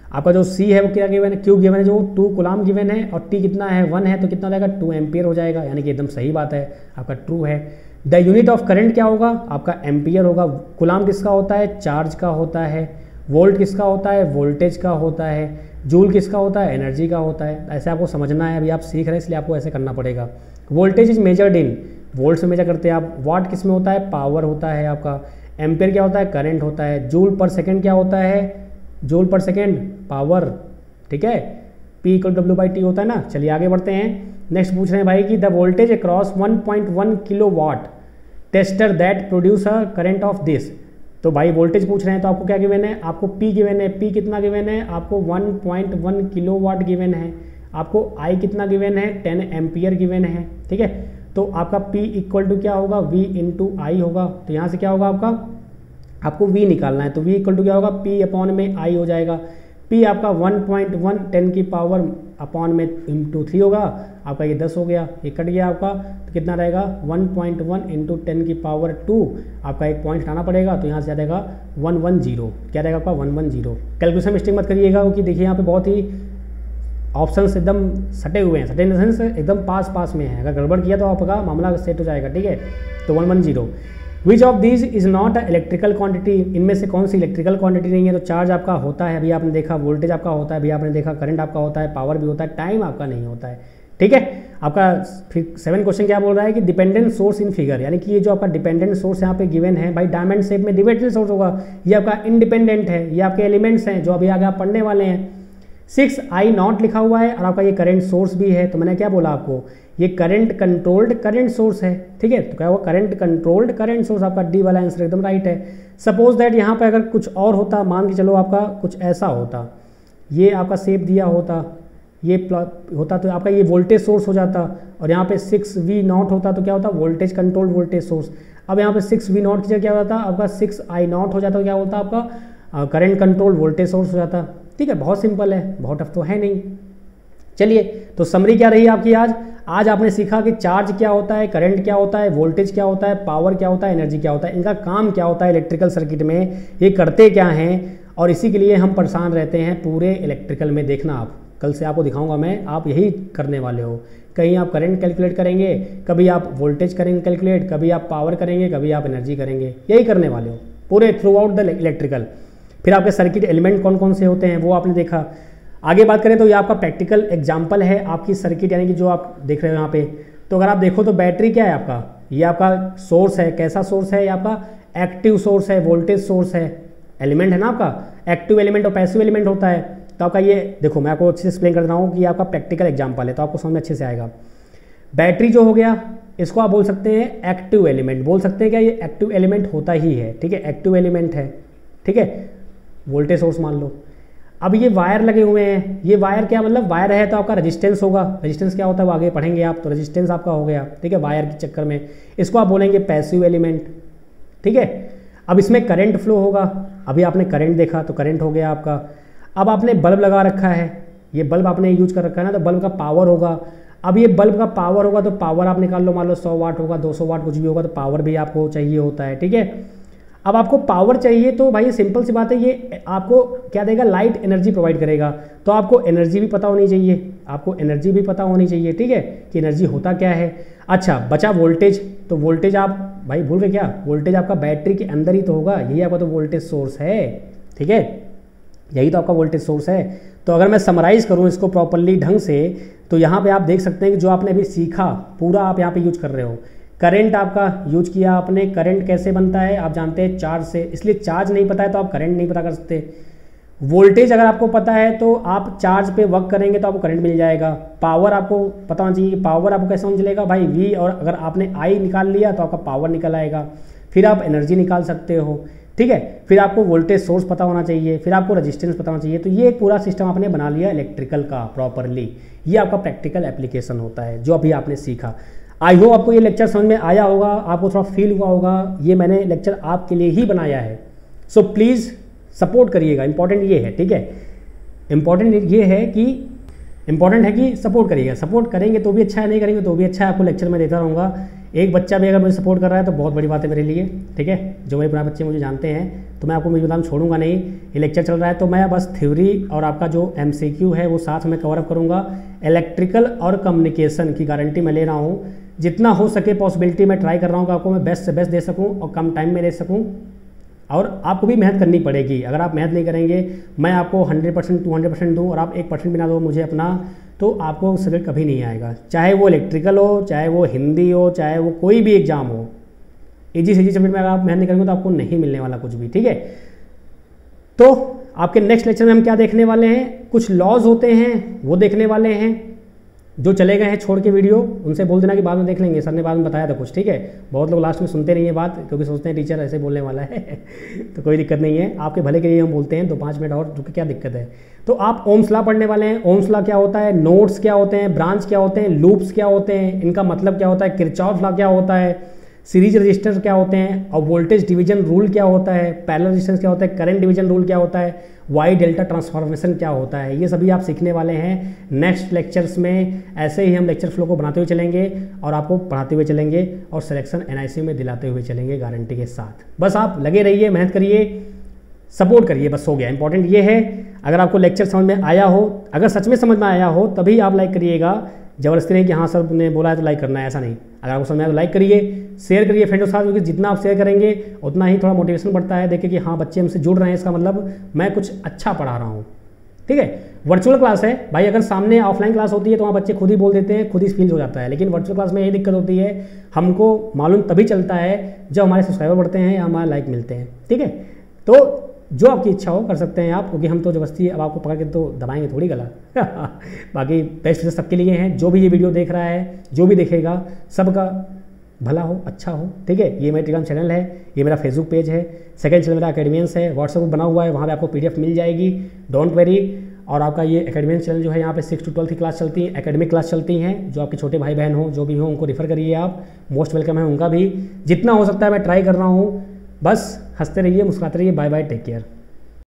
आपका जो C है वो क्या गिवन है, Q गिवन है, जो 2 कूलम गिवन है, और T कितना है 1 है, तो कितना हो जाएगा 2 एम्पियर हो जाएगा, यानी कि एकदम सही बात है, आपका ट्रू है। द यूनिट ऑफ करंट क्या होगा, आपका एम्पियर होगा। कूलम किसका होता है, चार्ज का होता है। वोल्ट किसका होता है, वोल्टेज का होता है। जूल किसका होता है, एनर्जी का होता है। ऐसे आपको समझना है, अभी आप सीख रहे हैं इसलिए आपको ऐसे करना पड़ेगा। Voltage is measured in, volt से मेजर करते हैं आप। वाट किस में होता है, पावर होता है आपका। एम्पियर क्या होता है, करंट होता है। जूल पर सेकेंड क्या होता है, जूल पर सेकेंड पावर, ठीक है। P = W/T होता है ना। चलिए आगे बढ़ते हैं। नेक्स्ट पूछ रहे हैं भाई कि the voltage across 1.1 kilowatt tester that produce a current of this. तो भाई वोल्टेज पूछ रहे हैं तो आपको क्या गिवन है, आपको P गिवन है। P कितना गिवन है, आपको 1.1 किलोवाट गिवन है। आपको I कितना गिवन है, 10 एम्पियर गिवन है, ठीक है। तो आपका P = क्या होगा, V × I होगा। तो यहाँ से क्या होगा आपको V निकालना है, तो V = क्या होगा, P/I हो जाएगा। P आपका 1.1 10 की पावर अपॉन में × 3 होगा, आपका ये 10 हो गया, ये कट गया आपका, तो कितना रहेगा 1.1 × 10 की पावर 2, आपका एक पॉइंट हटाना पड़ेगा, तो यहाँ से आ जाएगा 110, क्या रहेगा आपका 110। कैलकुलेशन मिस्टेक मत करिएगा, क्योंकि देखिए यहाँ पे बहुत ही ऑप्शंस एकदम सटे हुए हैं, सटे इन द सेंस एकदम पास में है, अगर गड़बड़ किया तो आपका मामला सेट हो जाएगा, ठीक है। तो 110। Which of these is not a electrical quantity, इनमें से कौन सी इलेक्ट्रिकल क्वांटिटी नहीं है। तो चार्ज आपका होता है, अभी आपने देखा, वोल्टेज आपका होता है, अभी आपने देखा, करंट आपका होता है, पावर भी होता है, टाइम आपका नहीं होता है, ठीक है। आपका फिर 7 क्वेश्चन क्या बोल रहा है कि डिपेंडेंट सोर्स इन फिगर, यानी कि ये जो आपका डिपेंडेंट सोर्स यहाँ पे गिवन है भाई, डायमंड शेप में डिपेंडेंट सोर्स होगा, ये आपका इंडिपेंडेंट है, ये आपके एलिमेंट्स हैं जो अभी आगे आप पढ़ने वाले हैं। 6I0 लिखा हुआ है और आपका ये करंट सोर्स भी है। तो मैंने क्या बोला आपको, ये करंट कंट्रोल्ड करंट सोर्स है, ठीक है। तो क्या हुआ, करंट कंट्रोल्ड करंट सोर्स, आपका डी वाला आंसर एकदम राइट है। सपोज दैट यहाँ पे अगर कुछ और होता, मान के चलो आपका कुछ ऐसा होता, ये आपका शेप दिया होता, ये होता, तो आपका ये वोल्टेज सोर्स हो जाता, और यहाँ पे 6V0 होता, तो क्या होता, वोल्टेज कंट्रोल्ड वोल्टेज सोर्स। अब यहाँ पे 6V0 की जगह क्या होता, आपका 6I0 हो जाता, तो क्या होता आपका करंट कंट्रोल्ड वोल्टेज सोर्स हो जाता, ठीक है। बहुत सिंपल है, बहुत टफ तो है नहीं। चलिए, तो समरी क्या रही आपकी आज आपने सीखा कि चार्ज क्या होता है, करंट क्या होता है, वोल्टेज क्या होता है, पावर क्या होता है, एनर्जी क्या होता है, इनका काम क्या होता है इलेक्ट्रिकल सर्किट में, ये करते क्या हैं, और इसी के लिए हम परेशान रहते हैं पूरे इलेक्ट्रिकल में। देखना आप, कल से आपको दिखाऊंगा मैं, आप यही करने वाले हो। कहीं आप करंट कैलकुलेट करेंगे, कभी आप वोल्टेज करेंगे कैलकुलेट, कभी आप पावर करेंगे, कभी आप एनर्जी करेंगे, यही करने वाले हो पूरे थ्रू आउट द इलेक्ट्रिकल। फिर आपके सर्किट एलिमेंट कौन कौन से होते हैं वो आपने देखा। आगे बात करें तो ये आपका प्रैक्टिकल एग्जाम्पल है आपकी सर्किट, यानी कि जो आप देख रहे हो यहाँ पे। तो अगर आप देखो तो बैटरी क्या है आपका, ये आपका सोर्स है, कैसा सोर्स है, ये आपका एक्टिव सोर्स है, वोल्टेज सोर्स है, एलिमेंट है ना आपका। एक्टिव एलिमेंट और पैसिव एलिमेंट होता है। तो आपका ये देखो, मैं आपको अच्छे से एक्सप्लेन कर रहा हूँ कि आपका प्रैक्टिकल एग्जाम्पल है, तो आपको समझ में अच्छे से आएगा। बैटरी जो हो गया, इसको आप बोल सकते हैं एक्टिव एलिमेंट, बोल सकते हैं क्या, ये एक्टिव एलिमेंट होता ही है, ठीक है, एक्टिव एलिमेंट है, ठीक है। वोल्टेज सोर्स मान लो। अब ये वायर लगे हुए हैं, ये वायर क्या मतलब, वायर है तो आपका रेजिस्टेंस होगा, रेजिस्टेंस क्या होता है वो आगे पढ़ेंगे आप, तो रेजिस्टेंस आपका हो गया, ठीक है, वायर के चक्कर में। इसको आप बोलेंगे पैसिव एलिमेंट, ठीक है। अब इसमें करंट फ्लो होगा, अभी आपने करंट देखा तो करंट हो गया आपका। अब आपने बल्ब लगा रखा है, ये बल्ब आपने यूज कर रखा है ना, तो बल्ब का पावर होगा। अब ये बल्ब का पावर होगा तो पावर आप निकाल लो, मान लो 100 वाट होगा, 200 वाट कुछ भी होगा, तो पावर भी आपको चाहिए होता है, ठीक है। अब आपको पावर चाहिए तो भाई सिंपल सी बात है, ये आपको क्या देगा, लाइट एनर्जी प्रोवाइड करेगा। तो आपको एनर्जी भी पता होनी चाहिए, आपको एनर्जी भी पता होनी चाहिए, ठीक है, कि एनर्जी होता क्या है। अच्छा, बचा वोल्टेज, तो वोल्टेज आप भाई भूल गए क्या, वोल्टेज आपका बैटरी के अंदर ही तो होगा, यही आपका तो वोल्टेज सोर्स है, ठीक है, यही तो आपका वोल्टेज सोर्स है। तो अगर मैं समराइज करूँ इसको प्रॉपरली ढंग से, तो यहाँ पे आप देख सकते हैं कि जो आपने अभी सीखा पूरा आप यहाँ पे यूज कर रहे हो करंट आपका यूज किया आपने, करंट कैसे बनता है आप जानते हैं, चार्ज से, इसलिए चार्ज नहीं पता है तो आप करंट नहीं पता कर सकते। वोल्टेज अगर आपको पता है तो आप चार्ज पे वर्क करेंगे तो आपको करंट मिल जाएगा। पावर आपको पता होना चाहिए, पावर आपको कैसे समझ लेगा भाई, वी, और अगर आपने आई निकाल लिया तो आपका पावर निकल आएगा, फिर आप एनर्जी निकाल सकते हो, ठीक है। फिर आपको वोल्टेज सोर्स पता होना चाहिए, फिर आपको रेजिस्टेंस पता होना चाहिए। तो ये एक पूरा सिस्टम आपने बना लिया इलेक्ट्रिकल का प्रॉपरली। ये आपका प्रैक्टिकल एप्लीकेशन होता है जो अभी आपने सीखा। आई होप आपको ये लेक्चर समझ में आया होगा, आपको थोड़ा फील हुआ होगा, ये मैंने लेक्चर आपके लिए ही बनाया है। सो प्लीज़ सपोर्ट करिएगा, इंपॉर्टेंट ये है, ठीक है। इंपॉर्टेंट है कि सपोर्ट करिएगा, सपोर्ट करेंगे तो भी अच्छा है, नहीं करेंगे तो भी अच्छा है। आपको लेक्चर में देता रहूँगा। एक बच्चा भी अगर मुझे सपोर्ट कर रहा है तो बहुत बड़ी बात है मेरे लिए, ठीक है। जो मेरे पुराने बच्चे मुझे जानते हैं तो मैं आपको मुझे बताना छोड़ूंगा नहीं। ये लेक्चर चल रहा है तो मैं बस थ्योरी और आपका जो MCQ है वो साथ में कवर अप करूँगा। इलेक्ट्रिकल और कम्युनिकेशन की गारंटी मैं ले रहा हूँ, जितना हो सके पॉसिबिलिटी मैं ट्राई कर रहा हूँ कि आपको मैं बेस्ट से बेस्ट दे सकूँ और कम टाइम में दे सकूँ। और आपको भी मेहनत करनी पड़ेगी। अगर आप मेहनत नहीं करेंगे, मैं आपको 100% 200% दूँ और आप 1% भी ना दो मुझे अपना, तो आपको रिजल्ट कभी नहीं आएगा। चाहे वो इलेक्ट्रिकल हो, चाहे वो हिंदी हो, चाहे वो कोई भी एग्जाम हो, इजी से इजी सब्जेक्ट में अगर आप मेहनत नहीं करेंगे तो आपको नहीं मिलने वाला कुछ भी, ठीक है। तो आपके नेक्स्ट लेक्चर में हम क्या देखने वाले हैं, कुछ लॉज होते हैं वो देखने वाले हैं। जो चले गए हैं छोड़ के वीडियो, उनसे बोल देना कि बाद में देख लेंगे, सर ने बाद में बताया था कुछ, ठीक है। बहुत लोग लास्ट में सुनते नहीं है बात, क्योंकि सोचते हैं टीचर ऐसे बोलने वाला है तो कोई दिक्कत नहीं है, आपके भले के लिए हम बोलते हैं। 2-5 मिनट और रुक, क्या दिक्कत है। तो आप ओम्स लॉ पढ़ने वाले हैं। ओम्स लॉ क्या होता है, नोड्स क्या होते हैं, ब्रांच क्या होते हैं, लूप्स क्या होते हैं, इनका मतलब क्या होता है, किरचॉफ लॉ क्या होता है, सीरीज रजिस्टर क्या होते हैं, और वोल्टेज डिवीजन रूल क्या होता है, पैरेलल रेजिस्टेंस क्या होता है, करंट डिवीजन रूल क्या होता है, वाई डेल्टा ट्रांसफॉर्मेशन क्या होता है, ये सभी आप सीखने वाले हैं नेक्स्ट लेक्चर्स में। ऐसे ही हम लेक्चर फ्लो को बनाते हुए चलेंगे और आपको पढ़ाते हुए चलेंगे और सिलेक्शन NIC में दिलाते हुए चलेंगे गारंटी के साथ। बस आप लगे रहिए, मेहनत करिए, सपोर्ट करिए, बस हो गया। इंपॉर्टेंट ये है, अगर आपको लेक्चर समझ में आया हो, अगर सच में समझ में आया हो तभी आप लाइक करिएगा। जबरदस्ती नहीं कि हाँ सर ने बोला है तो लाइक करना है, ऐसा नहीं। अगर आपको समझ में आया तो लाइक करिए, शेयर करिए फ्रेंड्स के साथ, क्योंकि जितना आप शेयर करेंगे उतना ही थोड़ा मोटिवेशन बढ़ता है। देखिए कि हाँ बच्चे हमसे जुड़ रहे हैं, इसका मतलब मैं कुछ अच्छा पढ़ा रहा हूँ, ठीक है। वर्चुअल क्लास है भाई, अगर सामने ऑफलाइन क्लास होती है तो वहाँ बच्चे खुद ही बोल देते हैं, खुद ही फील हो जाता है। लेकिन वर्चुअल क्लास में यही दिक्कत होती है, हमको मालूम तभी चलता है जब हमारे सब्सक्राइबर बढ़ते हैं या हमारे लाइक मिलते हैं, ठीक है। तो जो आपकी इच्छा हो कर सकते हैं आप, क्योंकि हम तो जबरदस्ती अब आपको पकड़ के तो दबाएंगे थोड़ी गला बाकी बेस्ट विशेष सबके लिए हैं। जो भी ये वीडियो देख रहा है, जो भी देखेगा, सबका भला हो, अच्छा हो, ठीक है। ये मेरा टेलीग्राम चैनल है, ये मेरा फेसबुक पेज है, सेकंड चैनल मेरा एकेडमियंस है, व्हाट्सएप बना हुआ है, वहाँ पे आपको PDF मिल जाएगी, डोंट वेरी। और आपका ये एकेडमियंस चैनल जो है, यहाँ पे 6 to 12 की क्लास चलती है, एकेडमिक क्लास चलती हैं। जो आपके छोटे भाई बहन हो, जो भी हो, उनको रेफर करिए आप, मोस्ट वेलकम है उनका भी। जितना हो सकता है मैं ट्राई कर रहा हूँ। बस हंसते रहिए, मुस्कुराते रहिए। Bye bye, take care.